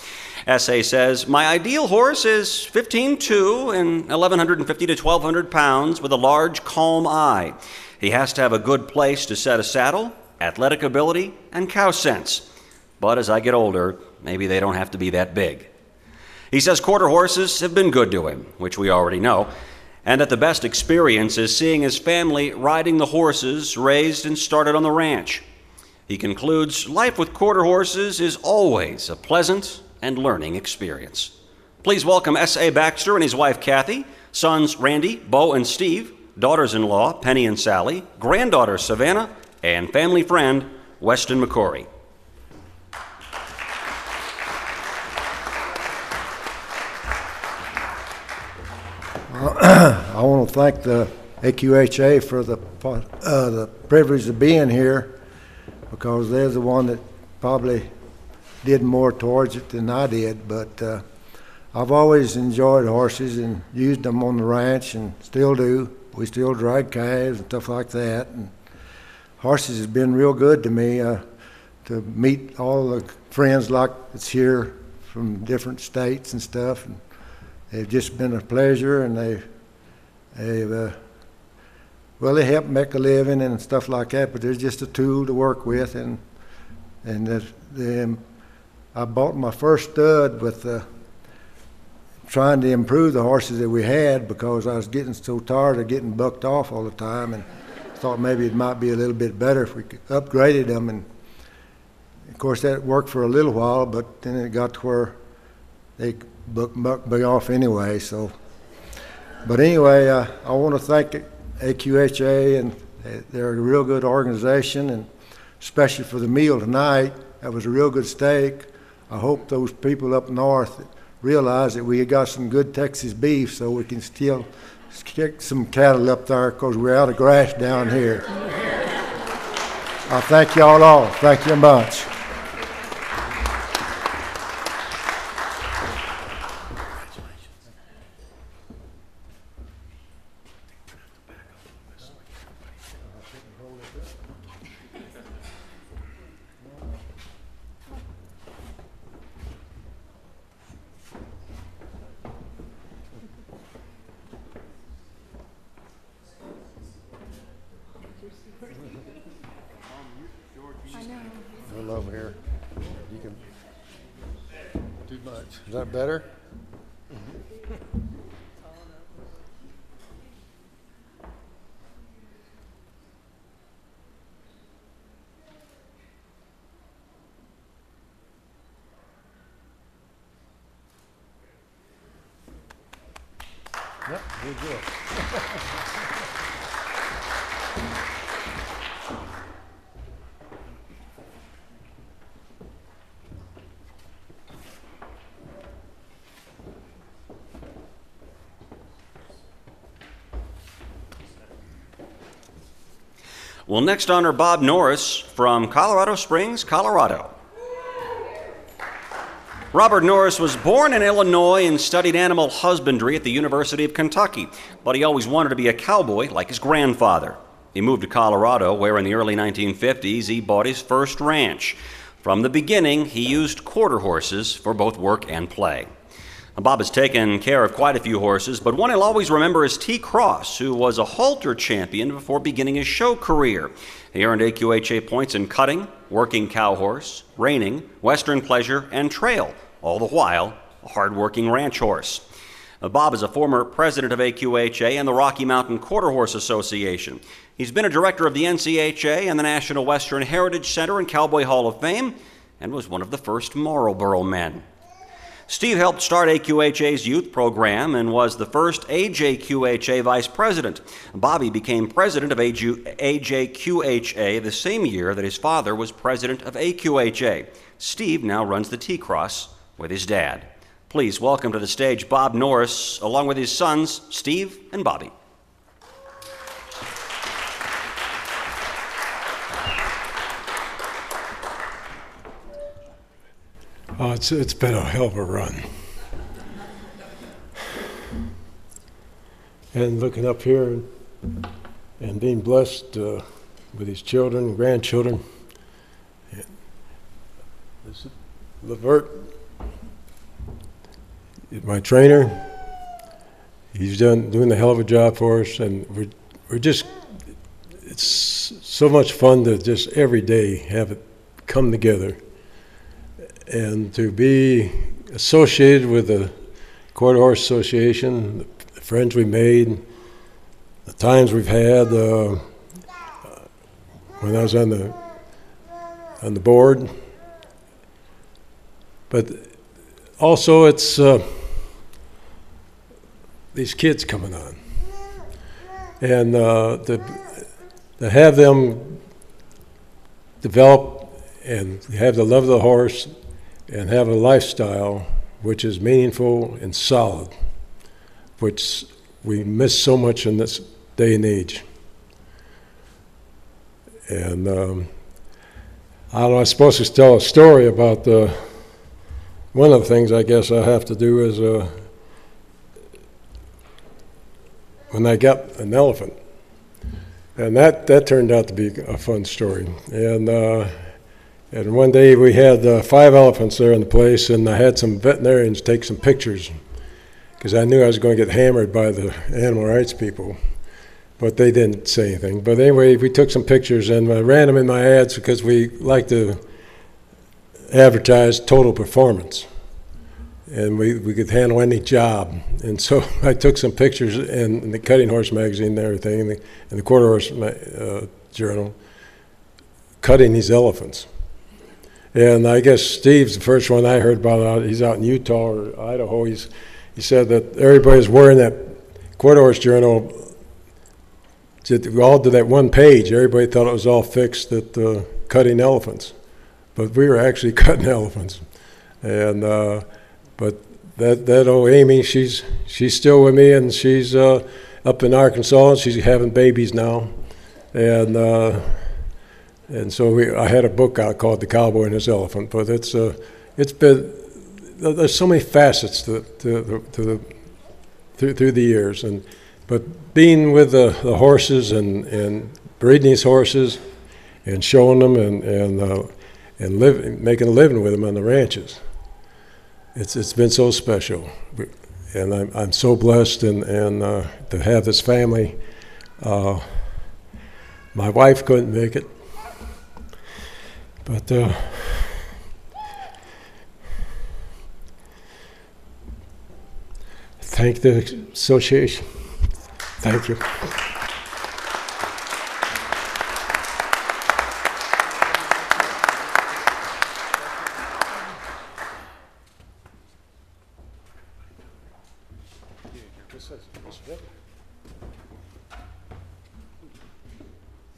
S.A. says, "My ideal horse is 15'2" and 1,150 to 1,200 pounds with a large, calm eye. He has to have a good place to set a saddle, athletic ability, and cow sense. But as I get older, maybe they don't have to be that big." He says quarter horses have been good to him, which we already know, and that the best experience is seeing his family riding the horses raised and started on the ranch. He concludes, life with quarter horses is always a pleasant and learning experience. Please welcome S.A. Baxter and his wife Kathy, sons Randy, Bo, and Steve, daughters-in-law Penny and Sally, granddaughter Savannah, and family friend Weston McCory. I want to thank the AQHA for the privilege of being here, because they're the one that probably did more towards it than I did. But I've always enjoyed horses and used them on the ranch, and still do. We still drag calves and stuff like that. And horses has been real good to me, to meet all the friends like that's here from different states and stuff. And they've just been a pleasure, and they help make a living and stuff like that, but they're just a tool to work with. And I bought my first stud with trying to improve the horses that we had, because I was getting so tired of getting bucked off all the time, and thought maybe it might be a little bit better if we upgraded them. And of course that worked for a little while, but then it got to where they bucked me off anyway. So, but anyway, I want to thank AQHA, and they're a real good organization, and especially for the meal tonight. That was a real good steak. I hope those people up north realize that we got some good Texas beef, so we can still kick some cattle up there, because we're out of grass down here. I thank y'all all. Thank you much. Is that better? Yep, you're good. We'll next honor Bob Norris from Colorado Springs, Colorado. Robert Norris was born in Illinois and studied animal husbandry at the University of Kentucky, but he always wanted to be a cowboy like his grandfather. He moved to Colorado, where in the early 1950s he bought his first ranch. From the beginning, he used quarter horses for both work and play. Bob has taken care of quite a few horses, but one he'll always remember is T. Cross, who was a halter champion before beginning his show career. He earned AQHA points in cutting, working cow horse, reining, western pleasure, and trail, all the while a hard-working ranch horse. Bob is a former president of AQHA and the Rocky Mountain Quarter Horse Association. He's been a director of the NCHA and the National Western Heritage Center and Cowboy Hall of Fame, and was one of the first Marlboro men. Steve helped start AQHA's youth program and was the first AJQHA vice president. Bobby became president of AJQHA the same year that his father was president of AQHA. Steve now runs the T-Cross with his dad. Please welcome to the stage Bob Norris, along with his sons, Steve and Bobby. Oh, it's been a hell of a run. And looking up here and being blessed with his children and grandchildren. And this is Levert, my trainer. He's doing a hell of a job for us, and we're just, it's so much fun to just every day have it come together. And to be associated with the Quarter Horse Association, the friends we made, the times we've had when I was on the board. But also it's these kids coming on. And to have them develop and have the love of the horse and have a lifestyle which is meaningful and solid, which we miss so much in this day and age. And I don't know, I'm supposed to tell a story about one of the things I guess I have to do is when I got an elephant. And that turned out to be a fun story. And one day we had 5 elephants there in the place, and I had some veterinarians take some pictures because I knew I was going to get hammered by the animal rights people, but they didn't say anything. But anyway, we took some pictures and I ran them in my ads because we like to advertise total performance, and we could handle any job. And so I took some pictures in the Cutting Horse magazine and everything, and the Quarter Horse Journal, cutting these elephants. And I guess Steve's the first one I heard about. He's out in Utah or Idaho. He said that everybody's wearing that Quarter Horse Journal. We all did that one page. Everybody thought it was all fixed at cutting elephants, but we were actually cutting elephants. And but that old Amy, she's still with me, and she's up in Arkansas. She's having babies now, and so I had a book out called The Cowboy and His Elephant, but it's been, there's so many facets through the years, but being with the horses and breeding these horses and showing them and making a living with them on the ranches, it's been so special, and I'm so blessed and to have this family. My wife couldn't make it. But thank the association. Thank you.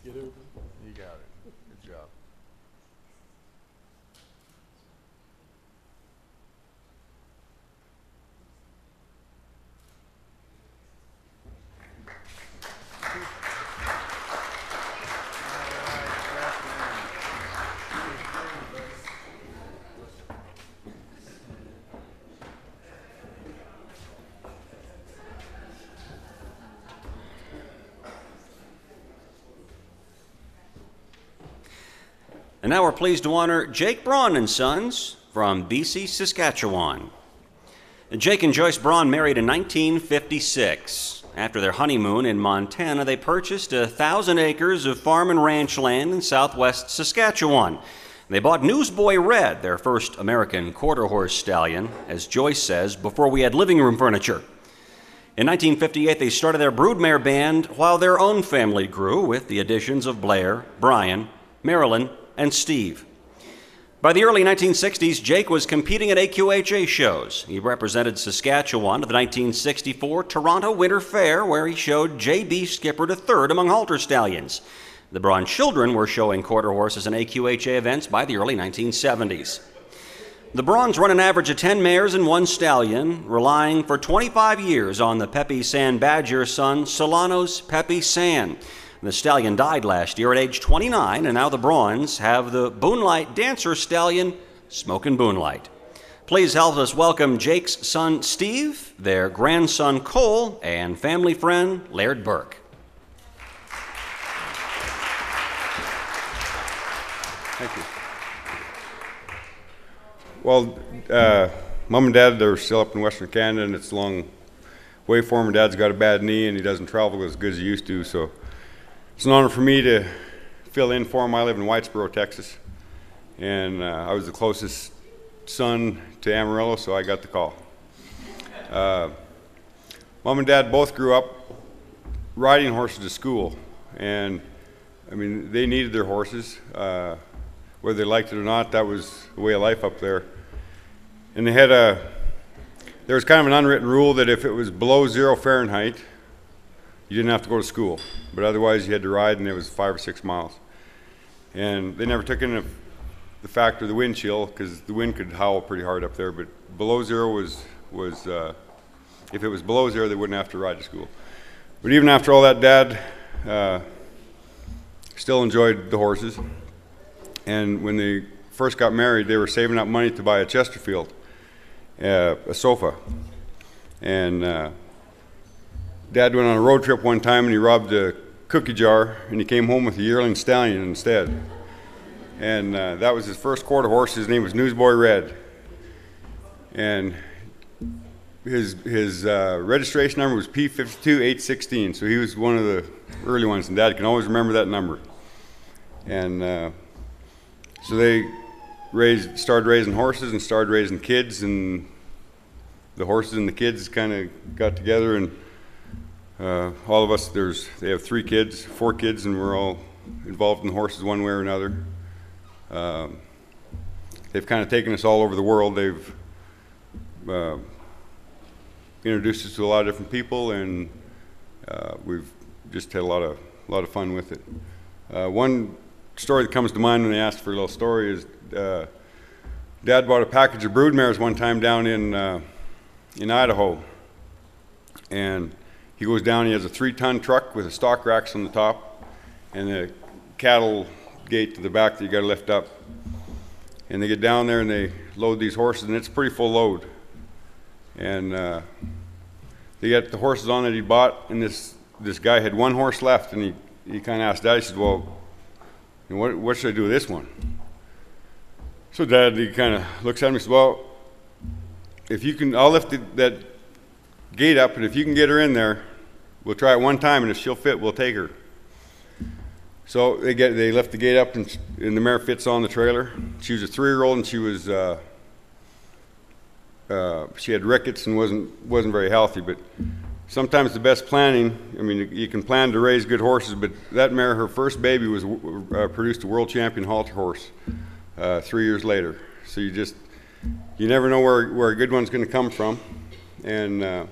You got it. Good job. And now we're pleased to honor Jake Braun and Sons from BC, Saskatchewan. Jake and Joyce Braun married in 1956. After their honeymoon in Montana, they purchased 1,000 acres of farm and ranch land in southwest Saskatchewan. They bought Newsboy Red, their first American quarter-horse stallion, as Joyce says, before we had living room furniture. In 1958, they started their broodmare band while their own family grew with the additions of Blair, Brian, Marilyn, and Steve. By the early 1960s, Jake was competing at AQHA shows. He represented Saskatchewan at the 1964 Toronto Winter Fair, where he showed J.B. Skipper to third among halter stallions. The Braun children were showing quarter horses in AQHA events by the early 1970s. The Brauns run an average of 10 mares and 1 stallion, relying for 25 years on the Pepe San Badger son, Solano's Pepe San. The stallion died last year at age 29, and now the Brauns have the Boonelight Dancer stallion, Smokin' Boonelight. Please help us welcome Jake's son, Steve, their grandson, Cole, and family friend, Laird Burke. Thank you. Well, Mom and Dad, they're still up in Western Canada, and it's a long way for him. And Dad's got a bad knee, and he doesn't travel as good as he used to, so it's an honor for me to fill in for him. I live in Whitesboro, Texas, and I was the closest son to Amarillo, so I got the call. Mom and Dad both grew up riding horses to school, and I mean, they needed their horses. Whether they liked it or not, that was the way of life up there. And they had there was kind of an unwritten rule that if it was below 0 Fahrenheit, you didn't have to go to school, but otherwise you had to ride, and it was 5 or 6 miles. And they never took into the factor of the wind chill, because the wind could howl pretty hard up there, but below 0 was if it was below 0, they wouldn't have to ride to school. But even after all that, Dad still enjoyed the horses. And when they first got married, they were saving up money to buy a Chesterfield, a sofa. And Dad went on a road trip one time, and he robbed a cookie jar, and he came home with a yearling stallion instead. And that was his first quarter horse. His name was Newsboy Red. And his registration number was P52816, so he was one of the early ones, and Dad can always remember that number. And so they started raising horses and started raising kids, and the horses and the kids kind of got together, and all of us, they have 4 kids, and we're all involved in the horses one way or another. They've kind of taken us all over the world. They've introduced us to a lot of different people, and we've just had a lot of fun with it. One story that comes to mind when they asked for a little story is Dad bought a package of broodmares one time down in Idaho, and he goes down, he has a 3-ton truck with a stock racks on the top and a cattle gate to the back that you got to lift up. And they get down there and they load these horses, and it's a pretty full load. And they get the horses on that he bought, and this guy had 1 horse left, and he kind of asked Dad, he said, well, what should I do with this one? So Dad, he kind of looks at him and says, well, if you can, I'll lift that gate up, and if you can get her in there, we'll try it one time, and if she'll fit, we'll take her. So they lift the gate up, and the mare fits on the trailer. She was a 3-year-old, and she was she had rickets and wasn't very healthy. But sometimes the best planning, I mean, you can plan to raise good horses, but that mare, her first baby was produced a world champion halter horse 3 years later. So you never know where a good one's going to come from. And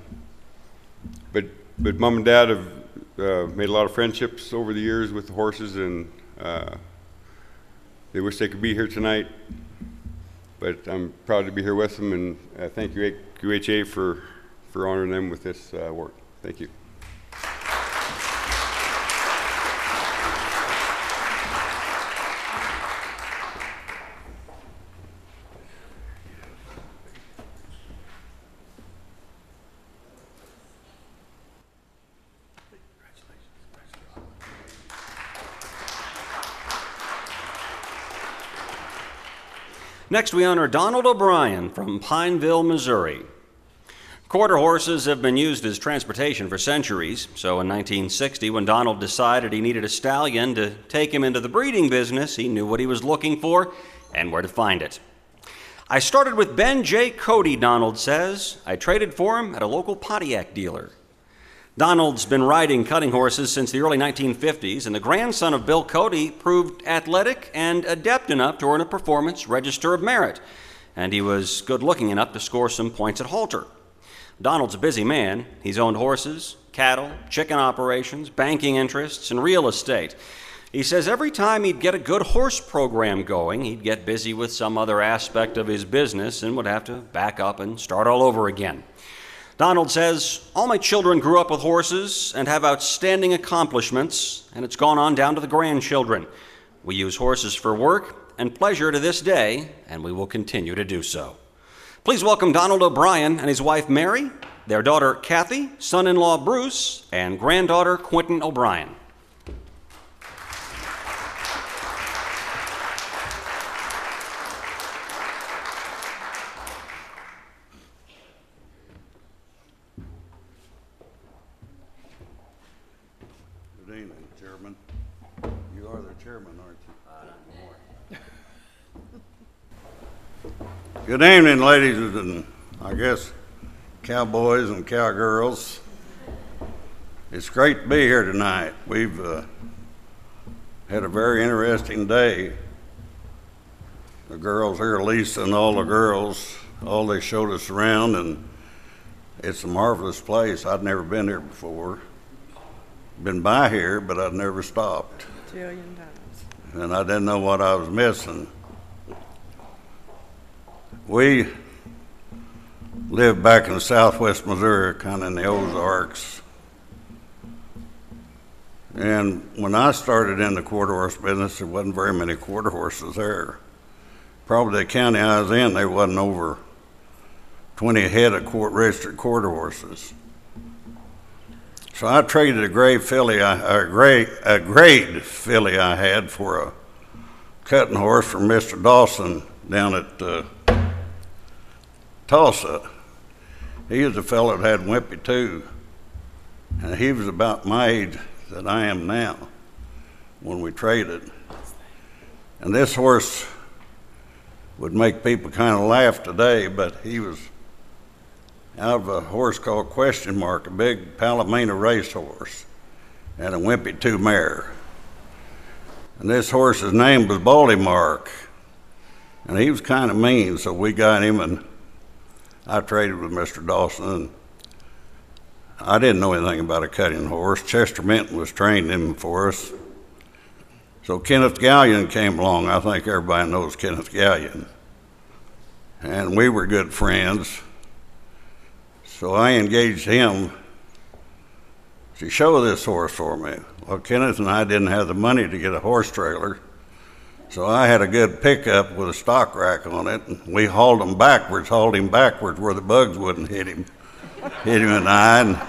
but Mom and Dad have made a lot of friendships over the years with the horses, and they wish they could be here tonight. But I'm proud to be here with them, and thank you AQHA for honoring them with this work. Thank you. Next, we honor Donald O'Brien from Pineville, Missouri. Quarter horses have been used as transportation for centuries, so in 1960, when Donald decided he needed a stallion to take him into the breeding business, he knew what he was looking for and where to find it. I started with Ben J. Cody, Donald says. I traded for him at a local Pontiac dealer. Donald's been riding cutting horses since the early 1950s, and the grandson of Bill Cody proved athletic and adept enough to earn a Performance Register of Merit, and he was good-looking enough to score some points at halter. Donald's a busy man. He's owned horses, cattle, chicken operations, banking interests, and real estate. He says every time he'd get a good horse program going, he'd get busy with some other aspect of his business and would have to back up and start all over again. Donald says, all my children grew up with horses and have outstanding accomplishments, and it's gone on down to the grandchildren. We use horses for work and pleasure to this day, and we will continue to do so. Please welcome Donald O'Brien and his wife Mary, their daughter Kathy, son-in-law Bruce, and granddaughter Quentin O'Brien. Good evening, Chairman. You are the chairman, aren't you? Good evening, ladies and I guess cowboys and cowgirls. It's great to be here tonight. We've had a very interesting day. The girls here, Lisa and all the girls, all they showed us around, and it's a marvelous place. I'd never been here before. Been by here, but I'd never stopped. A jillion times. And I didn't know what I was missing. We lived back in southwest Missouri, kind of in the Ozarks. And when I started in the quarter horse business, there wasn't very many quarter horses there. Probably the county I was in, there wasn't over 20 head of registered quarter horses. So I traded a grade filly I had for a cutting horse from Mr. Dawson down at Tulsa. He was a fellow that had Wimpy too, and he was about my age that I am now when we traded. And this horse would make people kind of laugh today, but he was out of a horse called Question Mark, a big Palomino racehorse, and a Wimpy 2 mare. And this horse's name was Baldy Mark, and he was kind of mean, so we got him, and I traded with Mr. Dawson. And I didn't know anything about a cutting horse. Chester Minton was training him for us. So Kenneth Gallion came along. I think everybody knows Kenneth Gallion. And we were good friends. So I engaged him to show this horse for me. Well, Kenneth and I didn't have the money to get a horse trailer, so I had a good pickup with a stock rack on it, and we hauled him backwards where the bugs wouldn't hit him and I, and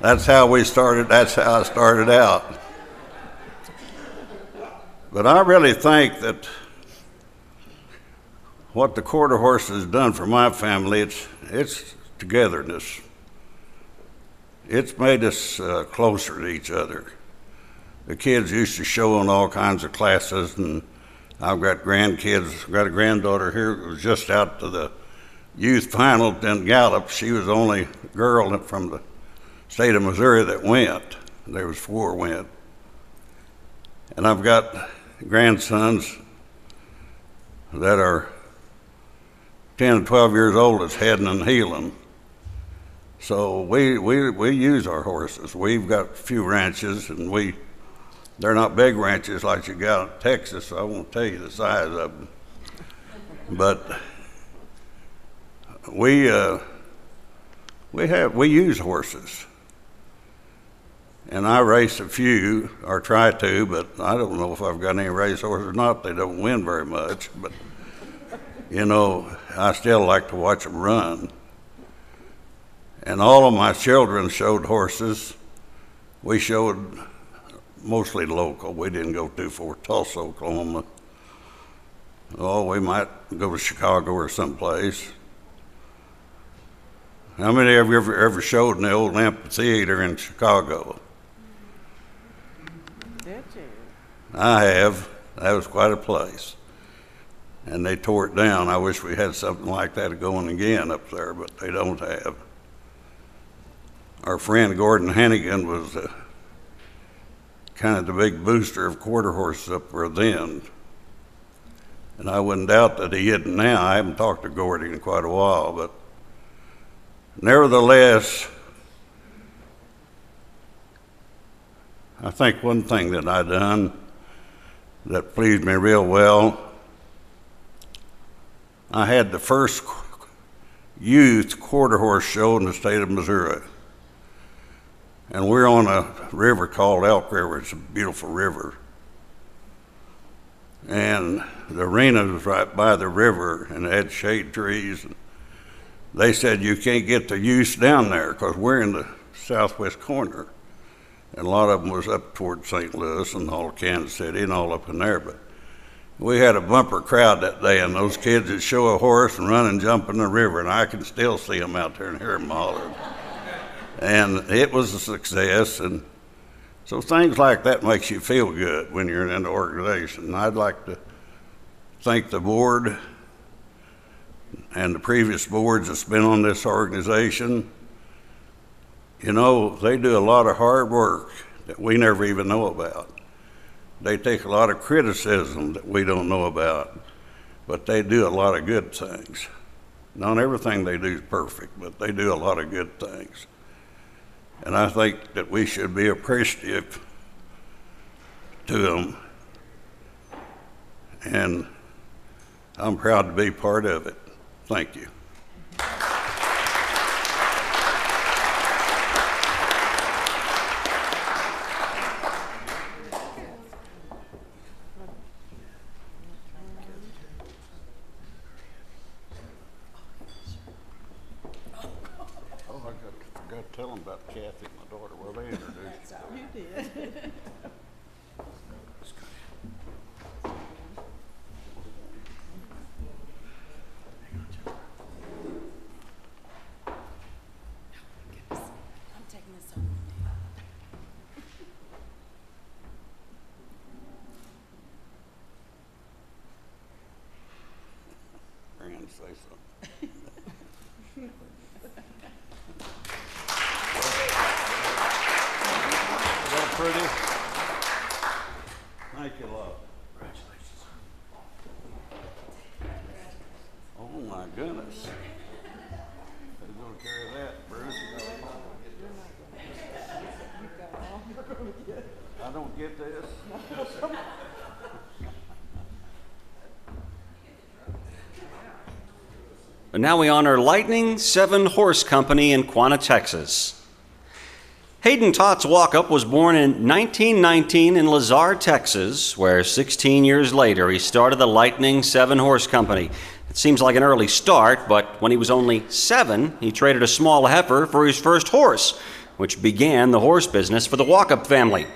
that's how we started, that's how I started out. But I really think that what the quarter horse has done for my family, it's togetherness. It's made us closer to each other. The kids used to show in all kinds of classes, and I've got grandkids. I've got a granddaughter here that was just out to the youth final in Gallup, she was the only girl from the state of Missouri that went. There was 4 went. And I've got grandsons that are 10 and 12 years old that's Hatton and Heelan. So we use our horses. We've got a few ranches, and they're not big ranches like you got in Texas, so I won't tell you the size of them. But we use horses. And I race a few, or try to, but I don't know if I've got any race horses or not. They don't win very much, but you know, I still like to watch them run. And all of my children showed horses. We showed mostly local. We didn't go too far, Tulsa, Oklahoma. Oh, we might go to Chicago or someplace. How many of you ever showed in the old amphitheater in Chicago? Did you? I have. That was quite a place. And they tore it down. I wish we had something like that going again up there, but they don't have. Our friend Gordon Hannigan was kind of the big booster of quarter horses up there then. And I wouldn't doubt that he isn't now. I haven't talked to Gordy in quite a while, but nevertheless, I think one thing that I done that pleased me real well, I had the first youth quarter horse show in the state of Missouri. And we're on a river called Elk River. It's a beautiful river. And the arena was right by the river, and it had shade trees. And they said, you can't get the youths down there because we're in the southwest corner. And a lot of them was up toward St. Louis and all of Kansas City and all up in there. But we had a bumper crowd that day, and those kids would show a horse and run and jump in the river, and I can still see them out there and hear them holler. And it was a success, and so things like that makes you feel good when you're in the organization. And I'd like to thank the board and the previous boards that's been on this organization. You know, they do a lot of hard work that we never even know about. They take a lot of criticism that we don't know about, but they do a lot of good things. Not everything they do is perfect, but they do a lot of good things. And I think that we should be appreciative to them. And I'm proud to be part of it. Thank you. Tell them about Kathy, my daughter. Well, they introduced you. You did. I'm taking this home. Brand, say something. Pretty. Thank you, love. Congratulations. Oh my goodness. Who's going to carry that, Bruce? I don't get this. And now we honor Lightning 7 Horse Company in Quanah, Texas. Hayden Tott's Walkup was born in 1919 in Lazar, Texas, where 16 years later he started the Lightning 7 Horse Company. It seems like an early start, but when he was only 7, he traded a small heifer for his first horse, which began the horse business for the Walkup family.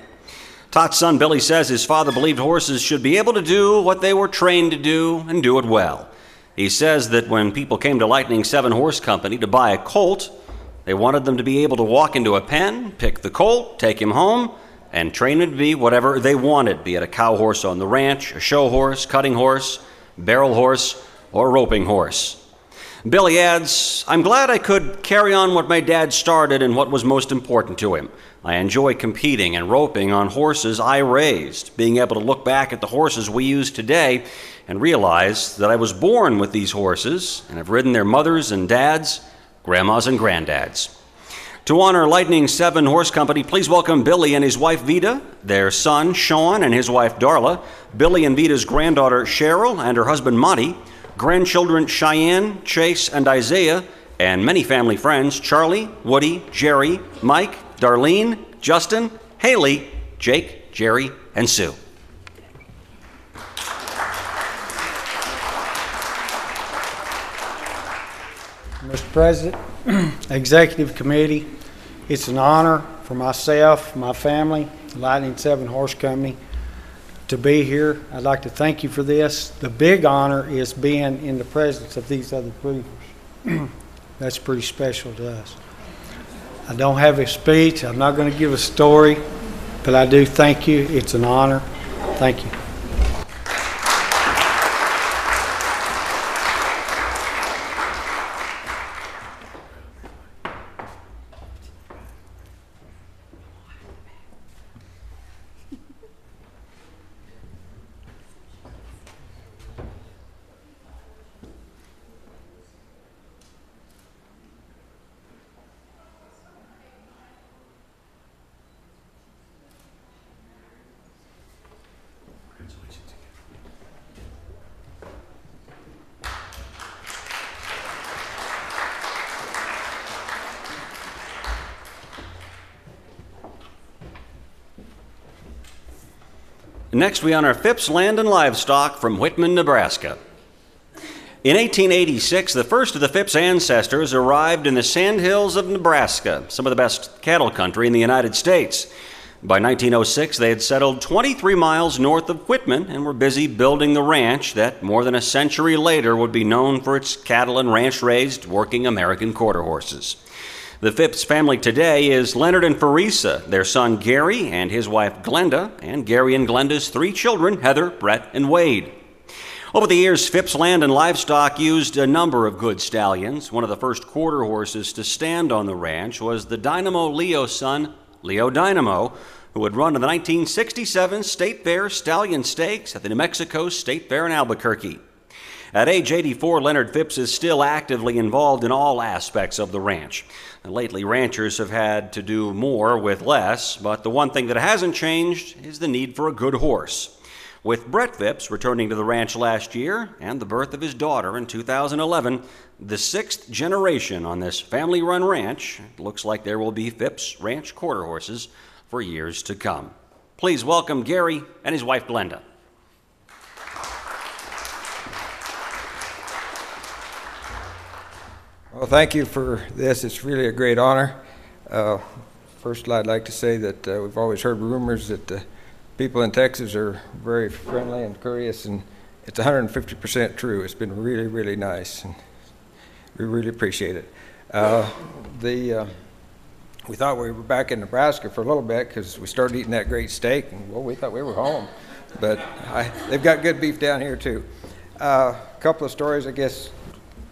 Tott's son Billy says his father believed horses should be able to do what they were trained to do and do it well. He says that when people came to Lightning 7 Horse Company to buy a colt, they wanted them to be able to walk into a pen, pick the colt, take him home, and train him to be whatever they wanted, be it a cow horse on the ranch, a show horse, cutting horse, barrel horse, or roping horse. Billy adds, I'm glad I could carry on what my dad started and what was most important to him. I enjoy competing and roping on horses I raised, being able to look back at the horses we use today and realize that I was born with these horses and have ridden their mothers and dads, grandmas and granddads. To honor Lightning 7 Horse Company, please welcome Billy and his wife Vida, their son Sean and his wife Darla, Billy and Vida's granddaughter Cheryl and her husband Monty, grandchildren Cheyenne, Chase, and Isaiah, and many family friends, Charlie, Woody, Jerry, Mike, Darlene, Justin, Haley, Jake, Jerry, and Sue. Mr. President, Executive Committee, it's an honor for myself, my family, Lightning 7 Horse Company, to be here. I'd like to thank you for this. The big honor is being in the presence of these other breeders. That's pretty special to us. I don't have a speech. I'm not going to give a story, but I do thank you. It's an honor. Thank you. Next, we honor Phipps Land and Livestock from Whitman, Nebraska. In 1886, the first of the Phipps ancestors arrived in the Sandhills of Nebraska, some of the best cattle country in the United States. By 1906, they had settled 23 miles north of Whitman and were busy building the ranch that more than a century later would be known for its cattle and ranch-raised working American quarter horses. The Phipps family today is Leonard and Farisa, their son Gary and his wife Glenda, and Gary and Glenda's 3 children, Heather, Brett, and Wade. Over the years, Phipps Land and Livestock used a number of good stallions. One of the first quarter horses to stand on the ranch was the Dynamo Leo's son, Leo Dynamo, who would run in the 1967 State Fair Stallion Stakes at the New Mexico State Fair in Albuquerque. At age 84, Leonard Phipps is still actively involved in all aspects of the ranch. Lately, ranchers have had to do more with less, but the one thing that hasn't changed is the need for a good horse. With Brett Phipps returning to the ranch last year and the birth of his daughter in 2011, the 6th generation on this family-run ranch, it looks like there will be Phipps Ranch quarter horses for years to come. Please welcome Gary and his wife Glenda. Well, thank you for this. It's really a great honor. First, I'd like to say that we've always heard rumors that people in Texas are very friendly and courteous, and it's 150% true. It's been really, really nice, and we really appreciate it. We thought we were back in Nebraska for a little bit because we started eating that great steak, and well, we thought we were home. But they've got good beef down here, too. A couple of stories, I guess.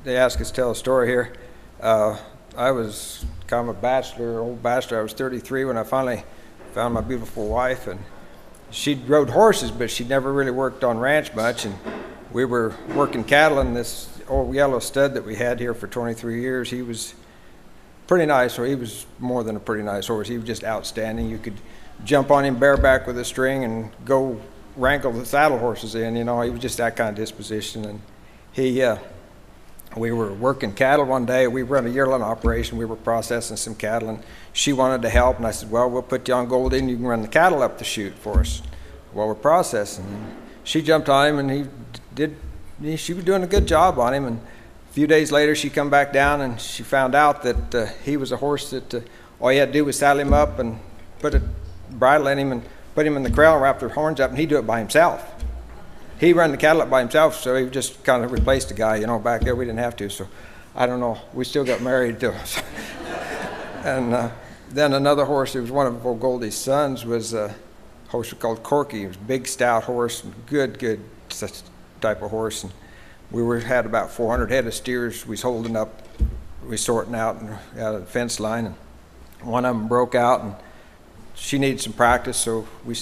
They asked us to tell a story here. I was kind of a bachelor, old bachelor. I was 33 when I finally found my beautiful wife, and she rode horses, but she never really worked on ranch much. And we were working cattle, and this old yellow stud that we had here for 23 years, he was pretty nice, or he was more than a pretty nice horse. He was just outstanding. You could jump on him bareback with a string and go wrangle the saddle horses in. You know, he was just that kind of disposition. And we were working cattle one day. We run a yearling operation. We were processing some cattle, and she wanted to help. And I said, well, we'll put you on Gold In. You can run the cattle up the chute for us while we're processing. And she jumped on him, and she was doing a good job on him. And a few days later, she come back down, and she found out that he was a horse that all you had to do was saddle him up and put a bridle in him and put him in the corral and wrap their horns up, and he'd do it by himself. He ran the cattle up by himself, so he just kind of replaced the guy, you know, back there. We didn't have to, so I don't know. We still got married, too. And then another horse, who was one of old Goldie's sons, was a horse called Corky. He was a big, stout horse, good type of horse. And had about 400 head of steers we was holding up, we was sorting out out of the fence line, and one of them broke out, and she needed some practice, so I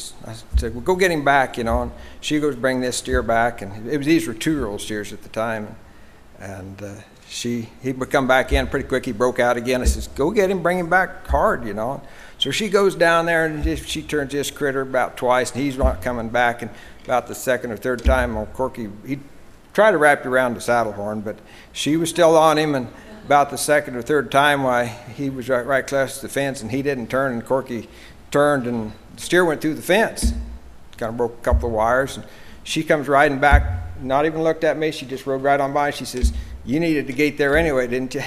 said, well, go get him back, and she goes bring this steer back, and these were 2-year-old steers at the time, and he would come back in pretty quick. He broke out again. I says, go get him, bring him back hard, So she goes down there, and she turns this critter about twice, and he's not coming back, and about the second or third time, old Corky, he tried to wrap you around the saddle horn, but she was still on him, and about the second or third time, why he was right close to the fence, and he didn't turn, and Corky turned, and the steer went through the fence. Kind of broke a couple of wires, and she comes riding back, not even looked at me. She just rode right on by. She says, you needed the gate there anyway, didn't you?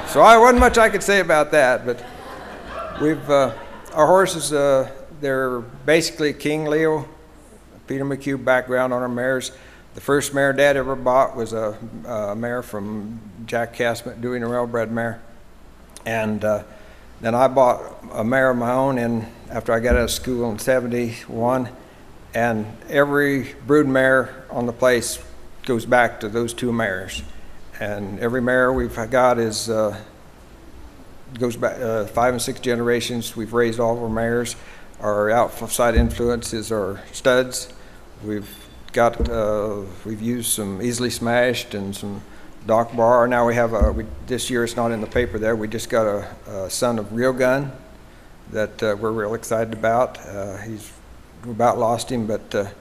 So I wasn't much I could say about that, but our horses, they're basically King Leo, Peter McHugh background on our mares. The first mare Dad ever bought was a mare from Jack Casmet, doing a railbred mare. And then I bought a mare of my own after I got out of school in '71. And every brood mare on the place goes back to those 2 mares. And every mare we've got goes back 5 and 6 generations. We've raised all of our mares. Our outside influences are studs. We've used some easily smashed and some Doc Bar. Now we have this year, it's not in the paper there, we just got a son of Real Gun that we're real excited about. We about lost him, but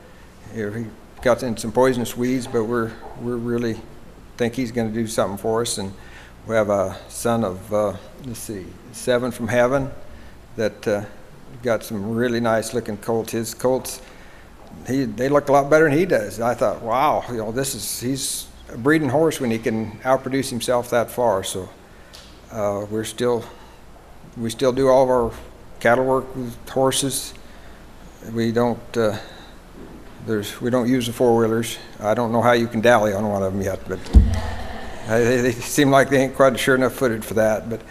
he got in some poisonous weeds, but we're really think he's going to do something for us. And we have a son of, 7 from Heaven that got some really nice looking colts. His colts, they look a lot better than he does. I thought, wow, he's a breeding horse when he can outproduce himself that far. So we still do all of our cattle work with horses. We don't use the 4-wheelers. I don't know how you can dally on one of them yet, but they seem like they ain't quite sure enough footed for that. But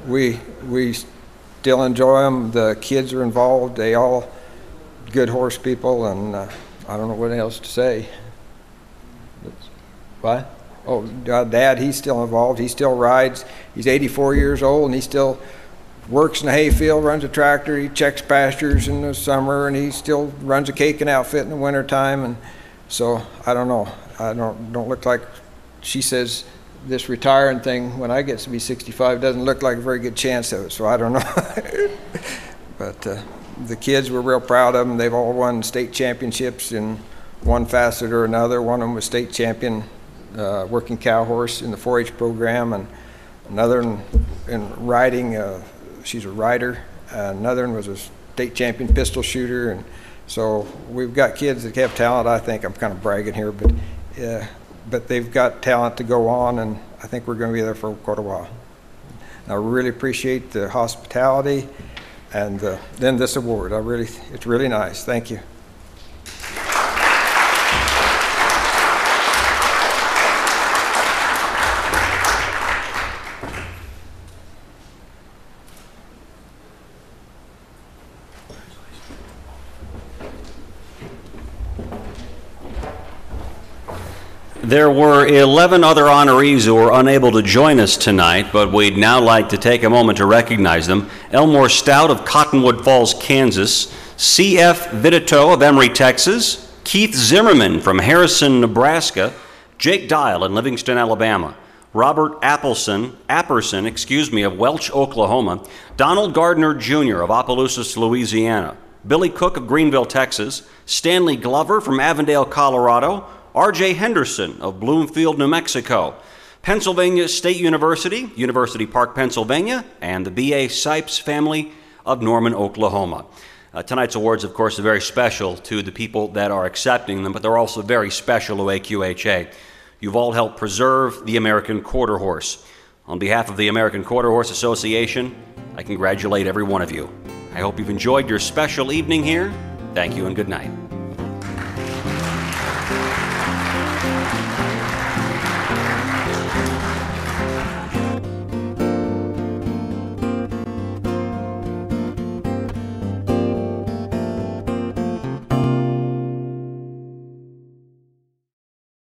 we still enjoy them. The kids are involved. They all good horse people, and I don't know what else to say. What? Oh, Dad, he's still involved. He still rides. He's 84 years old, and he still works in the hayfield, runs a tractor. He checks pastures in the summer, and he still runs a caking outfit in the wintertime. And so I don't know. I don't look like, she says, this retiring thing when I get to be 65 doesn't look like a very good chance of it. So I don't know. But the kids, were real proud of them. They've all won state championships in one facet or another. One of them was state champion working cow horse in the 4-H program, and another in riding. She's a rider. Another one was a state champion pistol shooter. And so we've got kids that have talent. I think I'm kind of bragging here, but they've got talent to go on, and I think we're going to be there for quite a while. And I really appreciate the hospitality and then this award. It's really nice. Thank you. There were 11 other honorees who were unable to join us tonight, but we'd now like to take a moment to recognize them. Elmore Stout of Cottonwood Falls, Kansas, C.F. Vitito of Emory, Texas, Keith Zimmerman from Harrison, Nebraska, Jake Dial in Livingston, Alabama, Robert Apperson of Welch, Oklahoma, Donald Gardner Jr. of Opelousas, Louisiana, Billy Cook of Greenville, Texas, Stanley Glover from Avondale, Colorado, R.J. Henderson of Bloomfield, New Mexico, Pennsylvania State University, University Park, Pennsylvania, and the B.A. Sipes family of Norman, Oklahoma. Tonight's awards, of course, are very special to the people that are accepting them, but they're also very special to AQHA. You've all helped preserve the American Quarter Horse. On behalf of the American Quarter Horse Association, I congratulate every one of you. I hope you've enjoyed your special evening here. Thank you and good night.